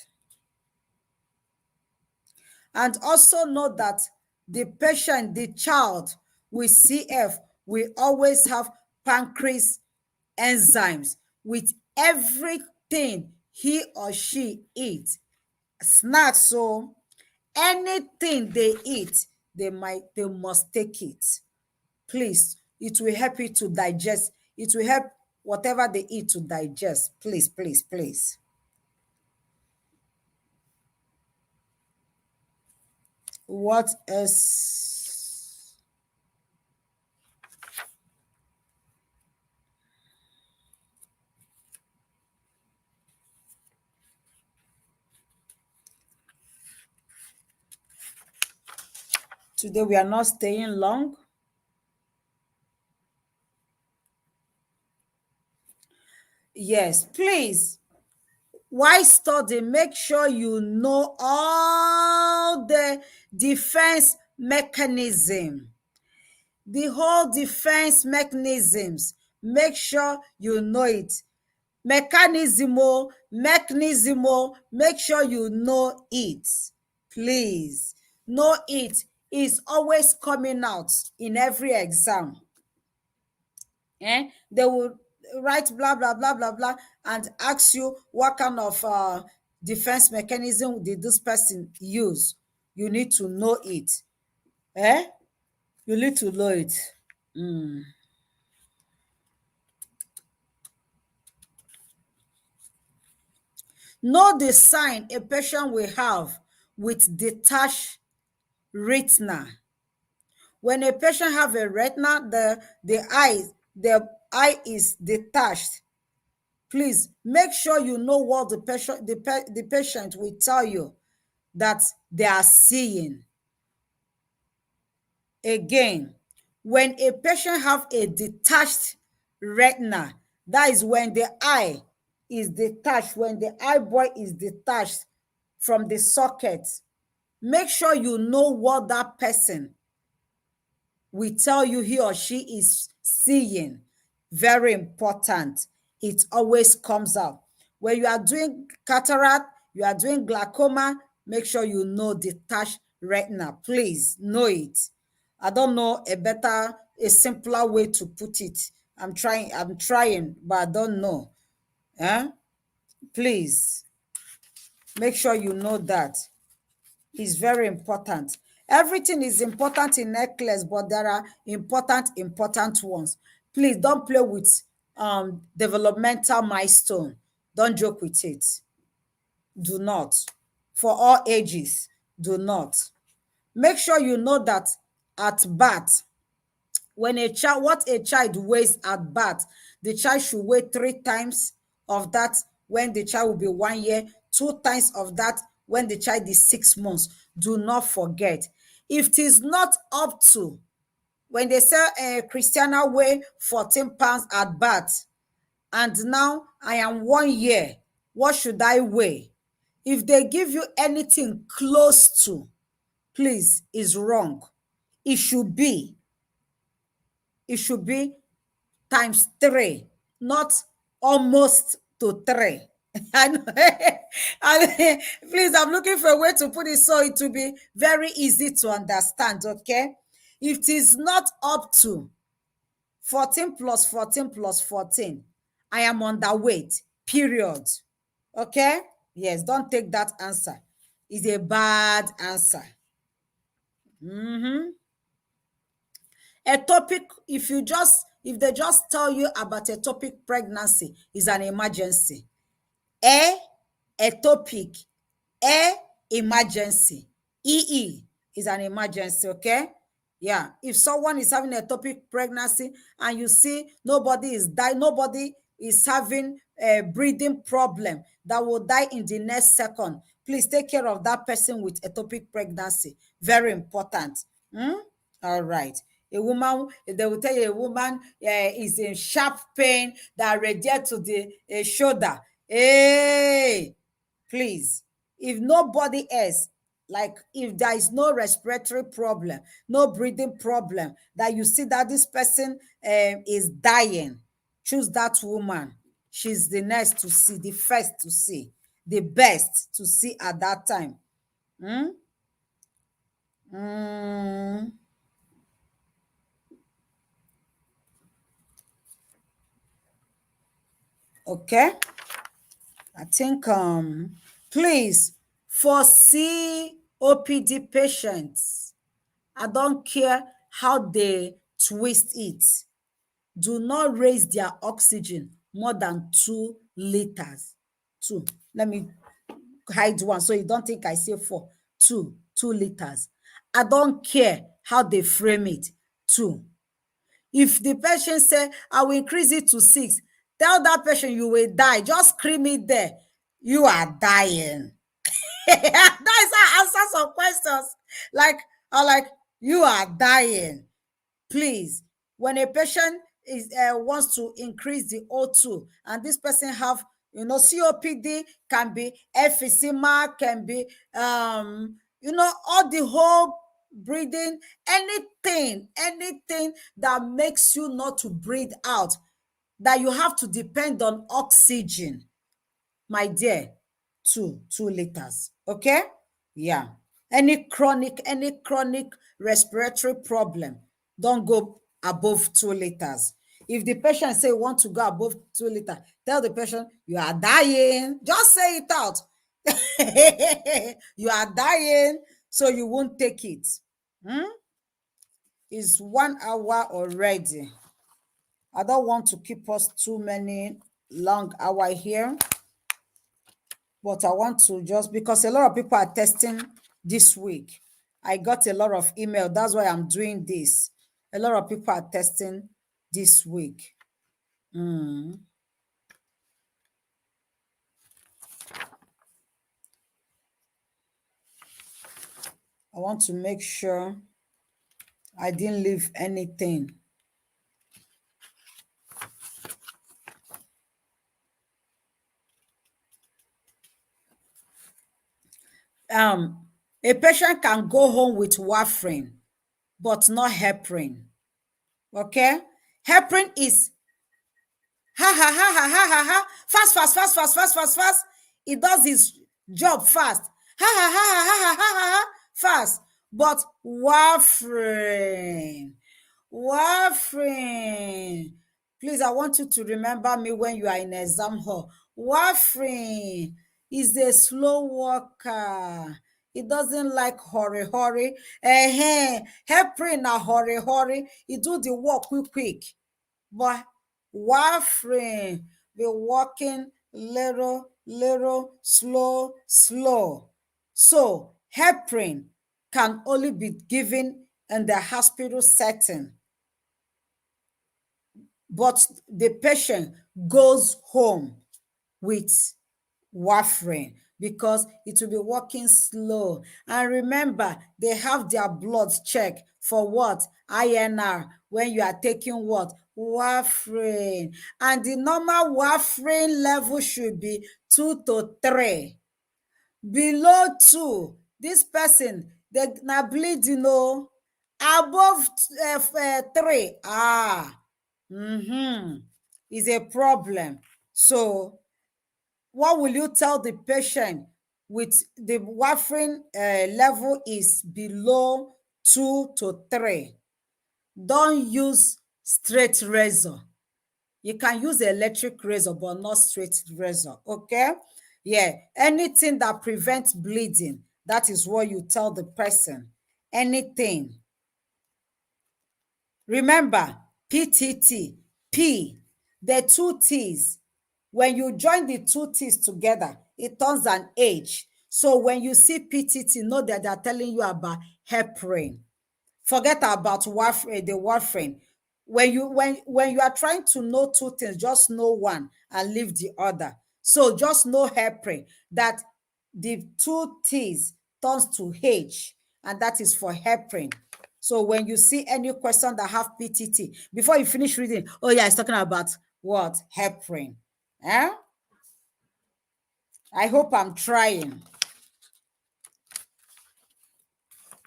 And also know that the patient, the child with CF, will always have pancreas enzymes with everything he or she eats. Snacks, so anything they eat, they must take it. Please, it will help you to digest. It will help whatever they eat to digest. Please, please, please. What else? Today we are not staying long. Yes, please. Why study? Make sure you know all the defense mechanism. The whole defense mechanisms. Make sure you know it. Mechanismo, make sure you know it. Please. Know it. It's always coming out in every exam. They will write blah, blah, blah, blah, blah, and ask you what kind of defense mechanism did this person use. You need to know it. You need to know it. Know the sign a patient will have with detached retina. When a patient have a retina, the eye is detached. Please make sure you know what the patient will tell you that they are seeing. Again, when a patient have a detached retina, that is when the eye is detached, when the eyeball is detached from the socket. Make sure you know what that person will tell you he or she is seeing. Very important. It always comes out. When you are doing cataract, you are doing glaucoma, make sure you know detached retina. Please know it. I don't know a simpler way to put it. I'm trying, but I don't know. Please make sure you know that. It's very important. Everything is important in Nclex, but there are important ones. Please don't play with developmental milestone. Don't joke with it. Do not. For all ages, do not. Make sure you know that at birth, what a child weighs at birth, the child should weigh 3 times of that when the child will be 1 year, 2 times of that when the child is 6 months. Do not forget. If it is not up to, when they say Christiana weigh 14 pounds at birth, and now I am 1 year, what should I weigh? If they give you anything close to, please, is wrong. It should be times 3, not almost to 3. I know. Please, I'm looking for a way to put it so it will be very easy to understand, okay? If it is not up to 14 plus 14 plus 14, I am underweight, period. Okay? Yes, don't take that answer. It's a bad answer. Ectopic, if they just tell you about ectopic pregnancy, is an emergency. Ectopic, emergency. EE is an emergency, okay? Yeah. If someone is having ectopic pregnancy and you see nobody is dying, nobody is having a breathing problem that will die in the next second, please take care of that person with ectopic pregnancy. Very important. All right. A woman, they will tell you a woman is in sharp pain that radiates to the shoulder. Hey, please, if nobody else, like if there is no respiratory problem, no breathing problem, that you see that this person is dying, choose that woman. She's the next to see, the first to see, the best to see at that time. Mm, okay. I think please, for COPD patients, I don't care how they twist it, do not raise their oxygen more than 2 liters. 2. Let me hide one so you don't think I say 4. 2 liters. I don't care how they frame it. 2. If the patient say, I will increase it to 6, tell that patient you will die. Just scream it there. You are dying. That is how I answer some questions. Like, you are dying. Please, when a patient is wants to increase the O2 and this person have, COPD, can be emphysema, can be all the whole breathing, anything that makes you not to breathe out, that you have to depend on oxygen, my dear, 2 liters. Okay. Yeah. Any chronic respiratory problem, don't go above 2 liters. If the patient say want to go above 2 liters, tell the patient you are dying. Just say it out. You are dying, so you won't take it. It's 1 hour already. I don't want to keep us too many long hour here, but I want to, just because a lot of people are testing this week. I got a lot of email. That's why I'm doing this. A lot of people are testing this week. I want to make sure I didn't leave anything. A patient can go home with warfarin, but not heparin. Okay? Heparin is ha ha ha ha ha ha ha, fast, fast, fast, fast, fast, fast, fast. It does its job fast. Ha ha ha ha ha ha ha ha, fast. But warfarin, please, I want you to remember me when you are in exam hall. Warfarin is a slow walker. It doesn't like hurry, hurry. Heparin na hurry, hurry. It do the work quick, quick. But warfarin be walking little, slow, slow. So heparin can only be given in the hospital setting, but the patient goes home with warfarin because it will be walking slow. And remember, they have their blood checked for what? INR, when you are taking what? Warfarin. And the normal warfarin level should be 2 to 3. Below 2, this person, they na bleeding, above 3, is a problem. So what will you tell the patient with the warfarin level is below 2 to 3? Don't use straight razor. You can use electric razor, but not straight razor. Okay? Yeah. Anything that prevents bleeding, that is what you tell the person. Anything. Remember, PTT, P, the two T's. When you join the two T's together, it turns an H. So when you see PTT, know that they're telling you about heparin. Forget about warfarin, the warfarin. When you are trying to know two things, just know one and leave the other. So just know heparin, that the two T's turns to H, and that is for heparin. So when you see any question that have PTT, before you finish reading, oh yeah, it's talking about what? Heparin. Eh? I hope I'm trying.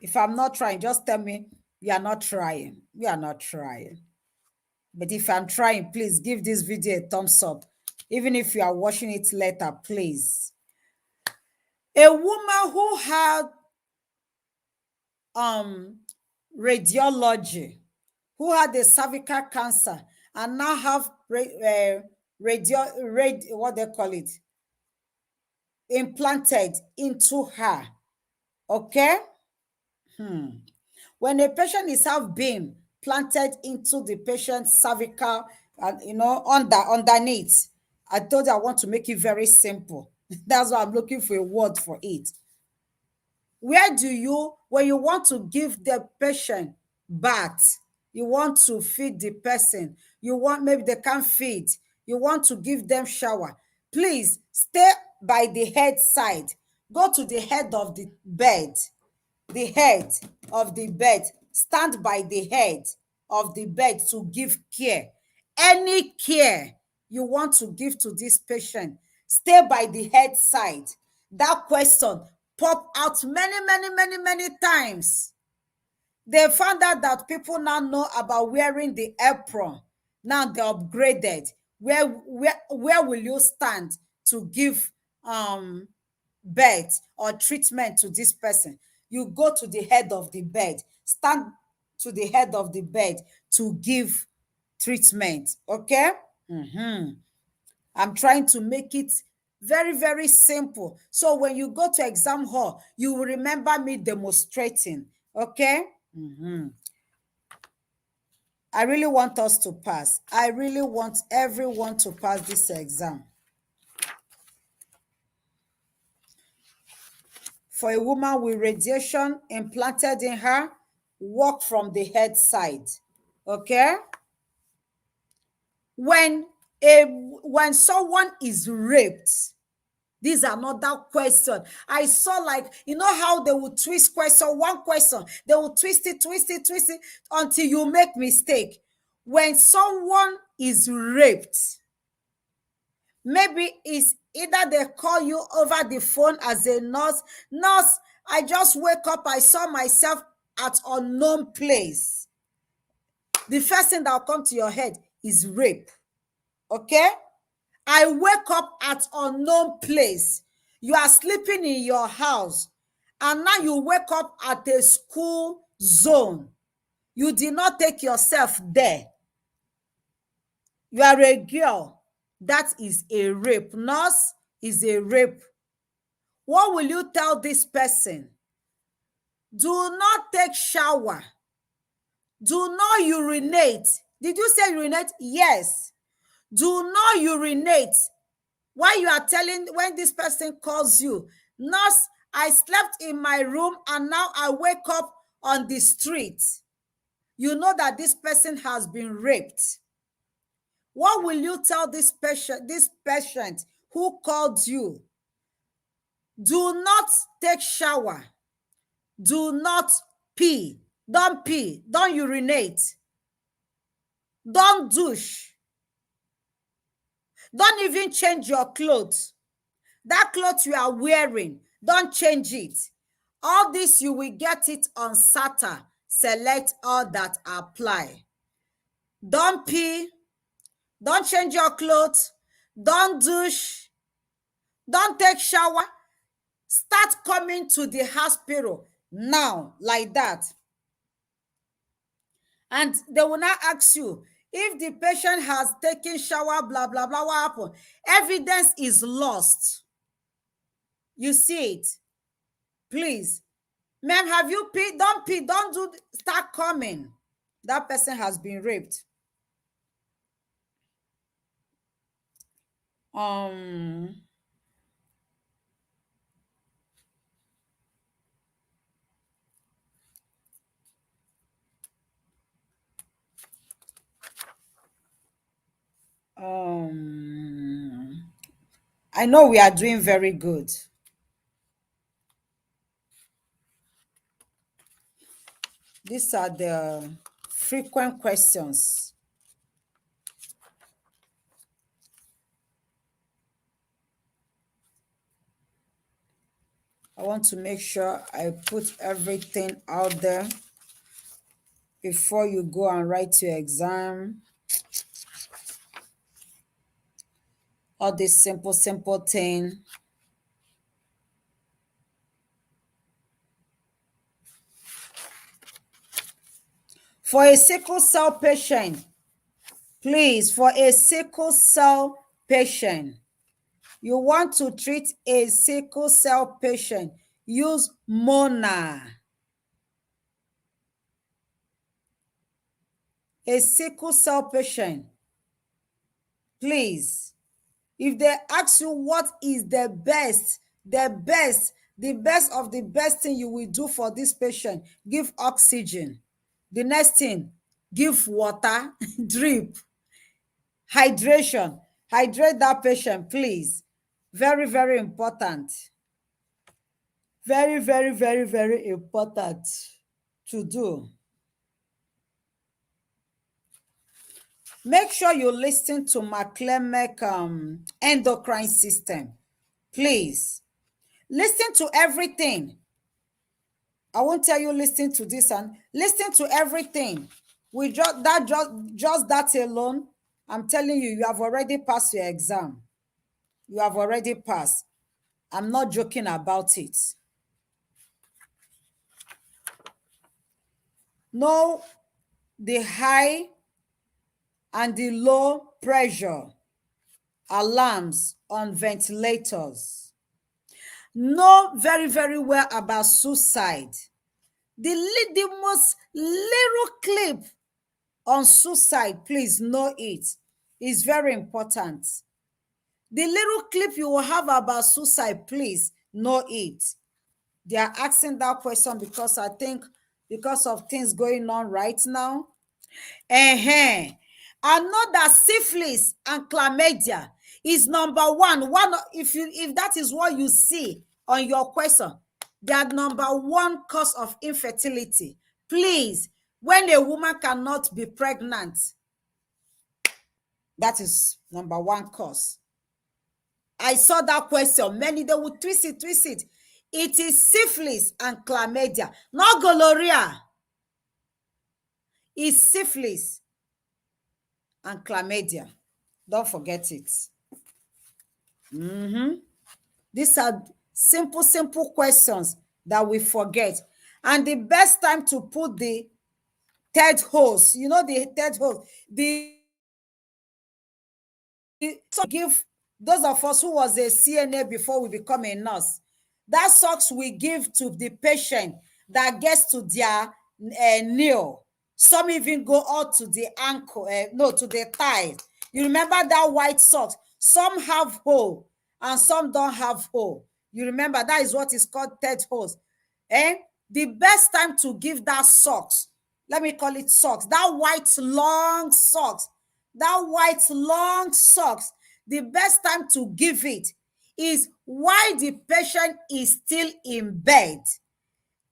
If I'm not trying, just tell me you are not trying. We are not trying. But if I'm trying, please give this video a thumbs up. Even if you are watching it later, please. A woman who had radiology, who had a cervical cancer and now have what they call it, implanted into her. Okay? When a patient is have been planted into the patient's cervical, underneath, I told you I want to make it very simple. That's why I'm looking for a word for it. Where do you, when you want to give the patient bath, you want to feed the person, you want, maybe they can't feed, you want to give them shower, please stay by the head side. Go to the head of the bed. The head of the bed. Stand by the head of the bed to give care. Any care you want to give to this patient, stay by the head side. That question pop out many times. They found out that people now know about wearing the apron. Now they upgraded. Where will you stand to give bed or treatment to this person? You go to the head of the bed. Stand to the head of the bed to give treatment. Okay? I'm trying to make it very simple. So when you go to exam hall, you will remember me demonstrating. Okay? I really want us to pass. I really want everyone to pass this exam. For a woman with radiation implanted in her, walk from the head side. Okay? When someone is raped, this is another question. I saw, like, you know how they will twist one question, they will twist it until you make mistake. When someone is raped, maybe it's either they call you over the phone as a nurse. Nurse, I just wake up, I saw myself at unknown place. The first thing that will come to your head is rape. Okay? I wake up at unknown place. You are sleeping in your house, and now you wake up at a school zone. You did not take yourself there. You are a girl. That is a rape. Nurse is a rape. What will you tell this person? Do not take shower. Do not urinate. Did you say urinate? Yes. Do not urinate. Why you are telling, when this person calls you, nurse, I slept in my room and now I wake up on the street. You know that this person has been raped. What will you tell this patient who called you? Do not take shower. Do not pee. Don't pee. Don't urinate. Don't douche. Don't even change your clothes. That cloth you are wearing, don't change it. All this, you will get it on SATA. Select all that apply. Don't pee. Don't change your clothes. Don't douche. Don't take shower. Start coming to the hospital now, like that. And they will not ask you, if the patient has taken shower, blah, blah, blah, what happened? Evidence is lost. You see it. Please. Ma'am, have you peed? Don't pee. Don't do. Start coming. That person has been raped. Um, I know we are doing very good. These are the frequent questions. I want to make sure I put everything out there before you go and write your exam. All this simple thing. For a sickle cell patient, please, for a sickle cell patient, you want to treat a sickle cell patient, use Mona. A sickle cell patient, please. If they ask you what is the best of the best thing you will do for this patient, give oxygen. The next thing, give water, drip, hydration. Hydrate that patient, please. Very, very important. Very, very, very, very important to do. Make sure you listen to McClemic endocrine system. Please. Listen to everything. I won't tell you listen to this and listen to everything. We just that alone, I'm telling you, you have already passed your exam. You have already passed. I'm not joking about it. Know the high and the low pressure alarms on ventilators. Know very, very well about suicide. The most little clip on suicide, please know it. It's very important. The little clip you will have about suicide, please know it. They are asking that question because I think because of things going on right now. I know that syphilis and chlamydia is number one. If that is what you see on your question, they are number one cause of infertility. Please, when a woman cannot be pregnant, that is number one cause. I saw that question. Many, they would twist it. It is syphilis and chlamydia, not gonorrhea. It's syphilis and chlamydia. Don't forget it. These are simple questions that we forget. And the best time to put the third hose, you know, the third hose, so give those of us who was a CNA before we become a nurse, that socks we give to the patient that gets to their nail. Some even go out to the ankle, no, to the thigh. You remember that white socks? Some have hole and some don't have hole. You remember that is what is called third hose. The best time to give that socks, let me call it socks, that white long socks, the best time to give it is while the patient is still in bed.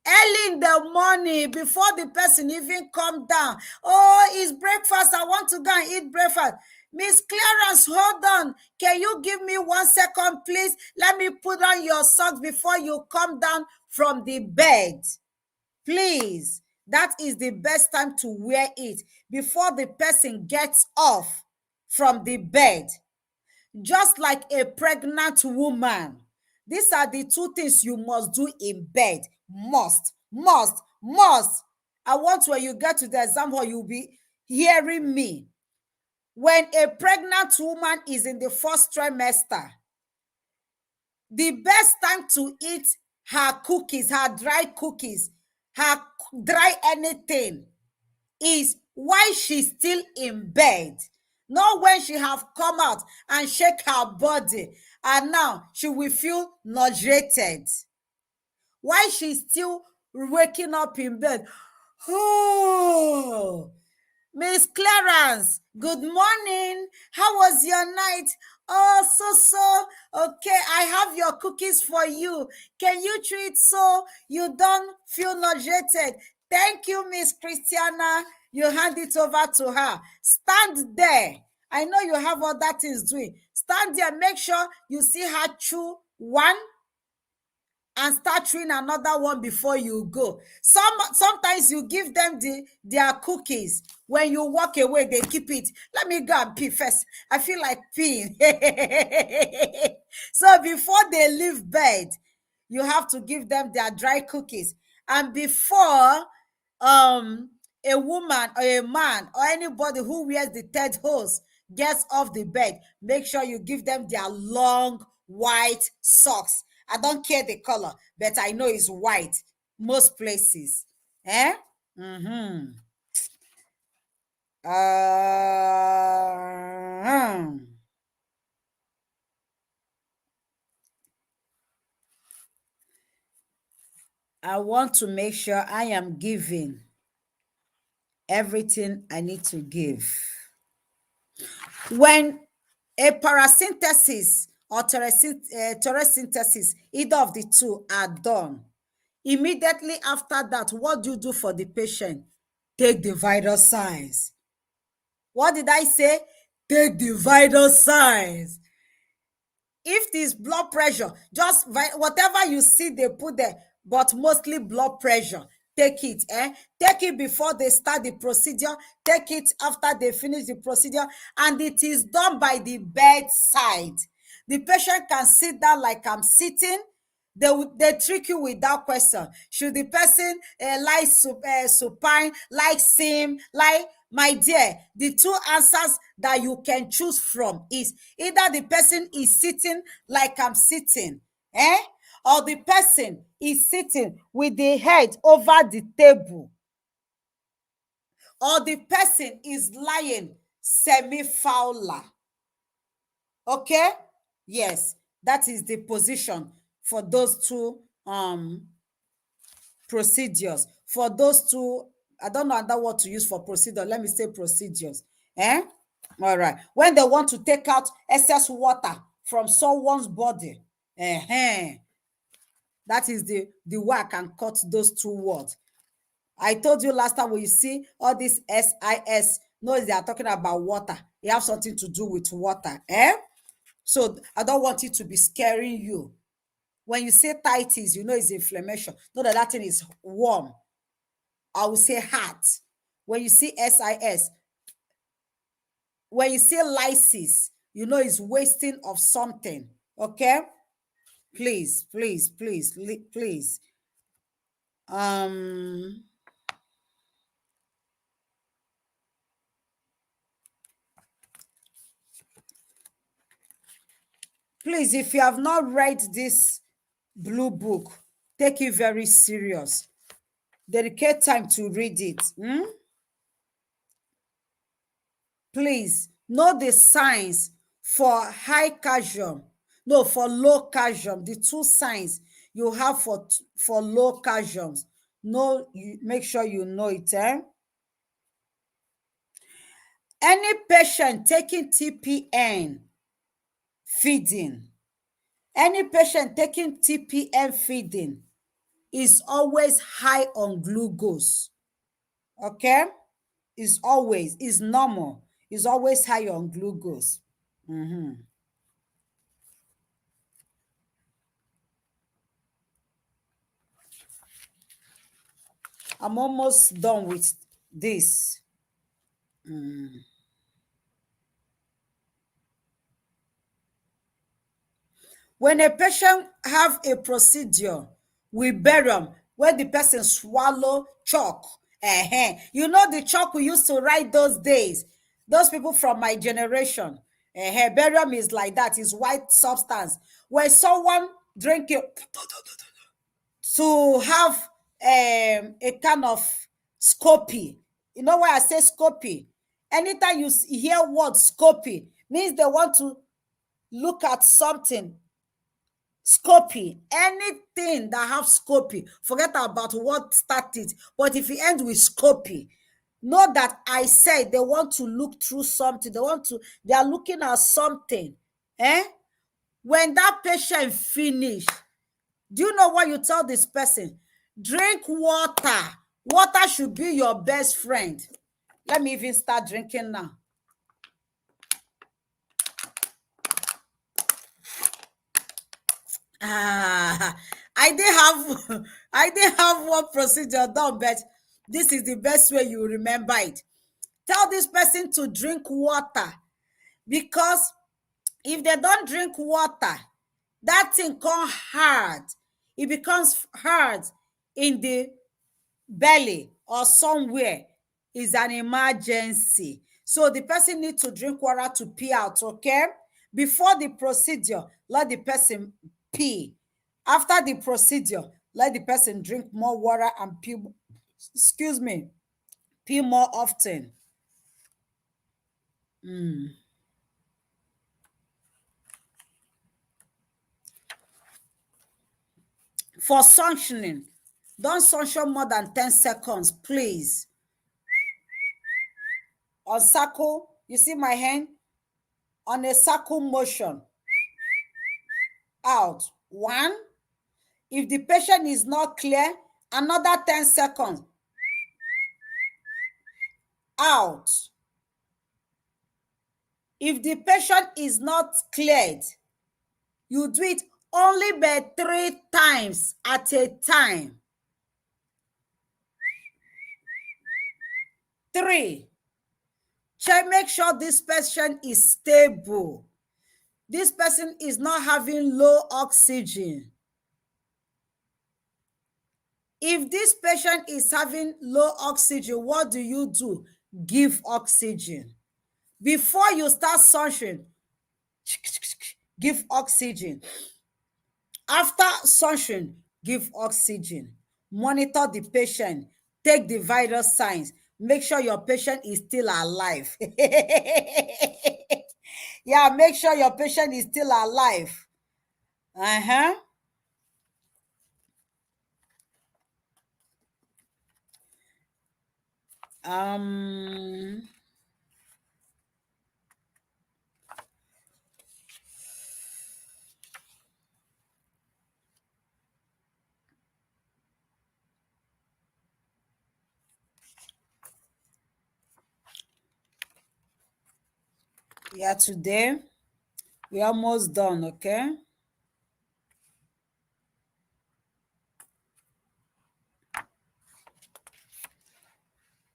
Early in the morning, before the person even come down. Oh, it's breakfast. I want to go and eat breakfast. Miss Clarence, hold on. Can you give me 1 second, please? Let me put on your socks before you come down from the bed. Please. That is the best time to wear it before the person gets off from the bed. Just like a pregnant woman. These are the two things you must do in bed. Must. I want when you get to the exam hall, you'll be hearing me. When a pregnant woman is in the first trimester, the best time to eat her cookies, her dry cookies, her dry anything is while she's still in bed, not when she have come out and shake her body and now she will feel nauseated. While she's still waking up in bed. Oh, Miss Clarence, good morning. How was your night? Oh, so. Okay, I have your cookies for you. Can you treat so you don't feel nauseated? Thank you, Miss Christiana. You hand it over to her. Stand there. I know you have other things doing. Stand there. Make sure you see her chew 1 and start chewing another one before you go. Sometimes you give them their cookies. When you walk away, they keep it. Let me go and pee first. I feel like peeing. So before they leave bed, you have to give them their dry cookies. And before a woman or a man or anybody who wears the third hose gets off the bed, make sure you give them their long white socks. I don't care the color, but I know it's white most places. Eh? Mm-hmm. I want to make sure I am giving everything I need to give. When a paracentesis or thoracentesis, either of the two, are done, immediately after that, what do you do for the patient? Take the vital signs. What did I say? Take the vital signs. If this blood pressure, just whatever you see they put there, but mostly blood pressure, take it. Take it before they start the procedure. Take it after they finish the procedure. And it is done by the bedside. The patient can sit down like I'm sitting. They trick you with that question. Should the person lie supine, like sim, like, my dear? The two answers that you can choose from is either the person is sitting like I'm sitting, or the person is sitting with the head over the table, or the person is lying semi-fowler. Okay? Yes, that is the position for those two procedures. For those two, I don't know another word to use for procedure. Let me say procedures. All right. When they want to take out excess water from someone's body, that is the way I can cut those two words. I told you last time when you see all this SIS, no, they are talking about water. It has something to do with water. So I don't want it to be scaring you. When you say titis, you know it's inflammation. No, that thing is warm. I will say hot. When you see SIS, when you say lysis, you know it's wasting of something. Okay? Please, please, please, please. Please, if you have not read this blue book, take it very serious. Dedicate time to read it. Please, know the signs for high calcium. No, for low calcium. The two signs you have for low calcium. No, you make sure you know it. Any patient taking TPN feeding, any patient taking TPN feeding is always high on glucose. Okay? Is normal. Is always high on glucose. I'm almost done with this. When a patient have a procedure with barium, where the person swallow chalk, you know the chalk we used to write those days. Those people from my generation, barium is like that. It's white substance. When someone drink it to have a kind of scopy, You know why I say scopy? Anytime you hear word scopy, means they want to look at something. Scopy, anything that have scopy, forget about what started. But if it ends with scopy, know that I said they want to look through something. They are looking at something. When that patient finish, do you know what you tell this person? Drink water. Water should be your best friend. Let me even start drinking now. I didn't have one procedure done, but this is the best way you remember it. Tell this person to drink water, because if they don't drink water, that thing comes hard. It becomes hard in the belly or somewhere. Is an emergency. So the person needs to drink water to pee out, okay? Before the procedure, let the person pee. After the procedure, let the person drink more water and pee, pee more often. For suctioning, don't suction more than 10 seconds, please. On circle, you see my hand? On a circle motion. Out. 1. If the patient is not clear, another 10 seconds. Out. If the patient is not cleared, you do it only by 3 times at a time. 3. Make sure this patient is stable. This person is not having low oxygen. If this patient is having low oxygen, what do? Give oxygen. Before you start suctioning, give oxygen. After suctioning, give oxygen. Monitor the patient. Take the vital signs. Make sure your patient is still alive. Yeah, make sure your patient is still alive. Yeah, today we're almost done, okay?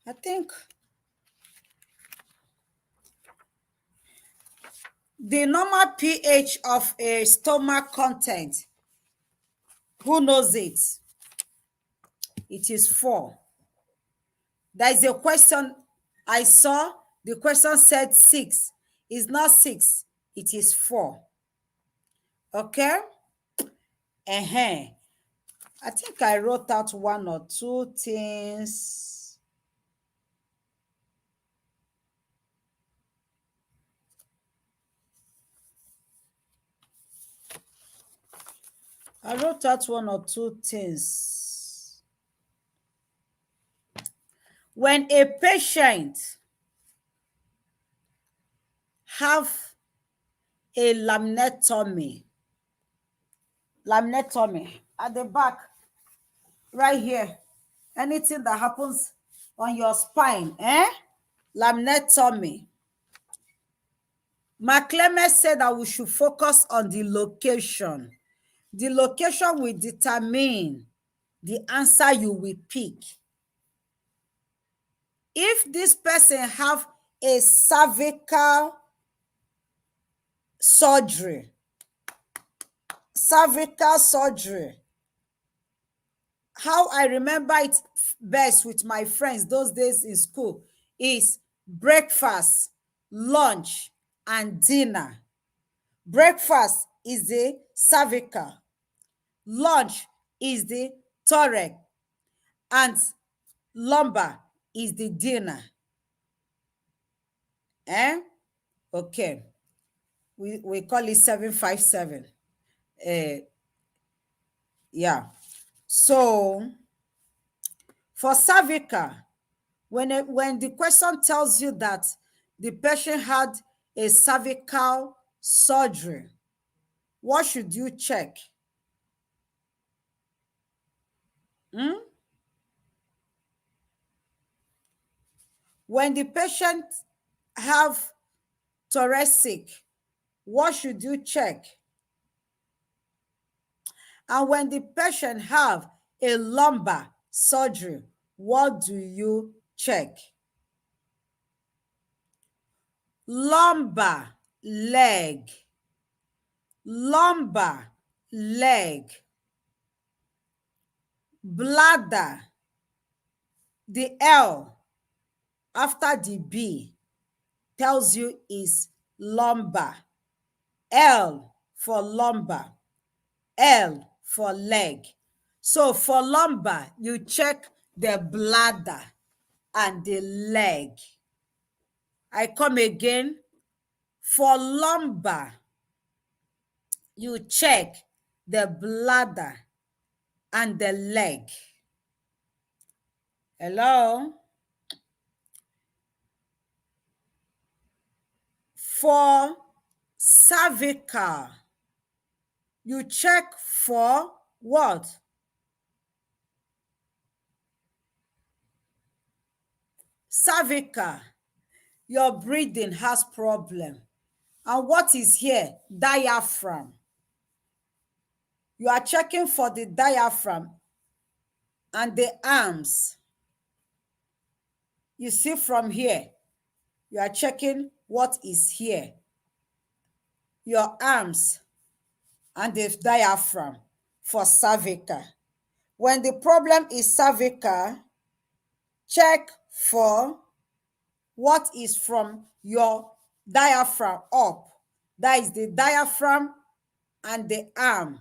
I think the normal pH of a stomach content, who knows it? It is 4. There is a question I saw. The question said 6. It's not 6. It is 4. Okay? I think I wrote out 1 or 2 things. I wrote out 1 or 2 things. When a patient have a laminectomy at the back, right here, anything that happens on your spine, laminectomy. McClement said that we should focus on the location. The location will determine the answer you will pick. If this person have a cervical surgery, how I remember it best with my friends those days in school is breakfast, lunch, and dinner. Breakfast is the cervical, lunch is the thorax and lumbar, is the dinner. Eh? Okay. We call it 757. Yeah. So for cervical, when the question tells you that the patient had a cervical surgery, what should you check? When the patient have thoracic, what should you check? And when the patient have a lumbar surgery, what do you check? Lumbar leg, lumbar leg, bladder, the L after the B tells you is lumbar. L for lumbar, L for leg. So for lumbar, you check the bladder and the leg. I come again. For lumbar, you check the bladder and the leg. Hello? For cervical, you check for what? Cervical, your breathing has problem. And what is here? Diaphragm. You are checking for the diaphragm and the arms. You see from here, you are checking what is here. Your arms and the diaphragm for cervical. When the problem is cervical, check for what is from your diaphragm up. That is the diaphragm and the arm.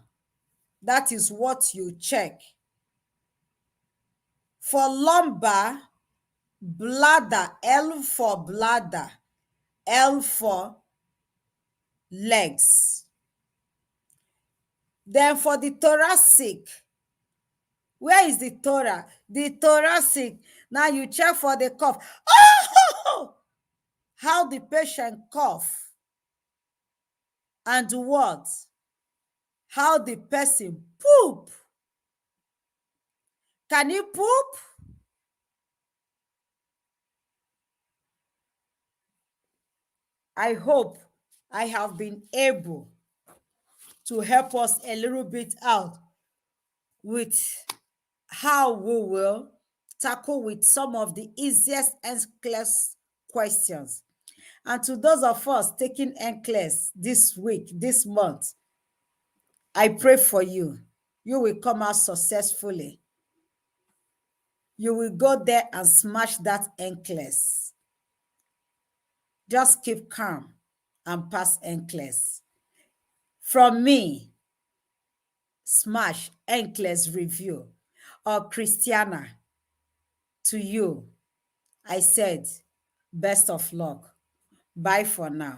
That is what you check. For lumbar, bladder, L for bladder, L for legs. Then for the thoracic, where is the thorax? The thoracic. Now you check for the cough. Oh! How the patient cough. And what? How the person poop. Can you poop? I hope I have been able to help us a little bit out with how we will tackle with some of the easiest NCLEX questions. And to those of us taking NCLEX this week, this month, I pray for you. You will come out successfully. You will go there and smash that NCLEX. Just keep calm and pass NCLEX. From me, SMASH NCLEX review, or Christiana, to you, I said, best of luck. Bye for now.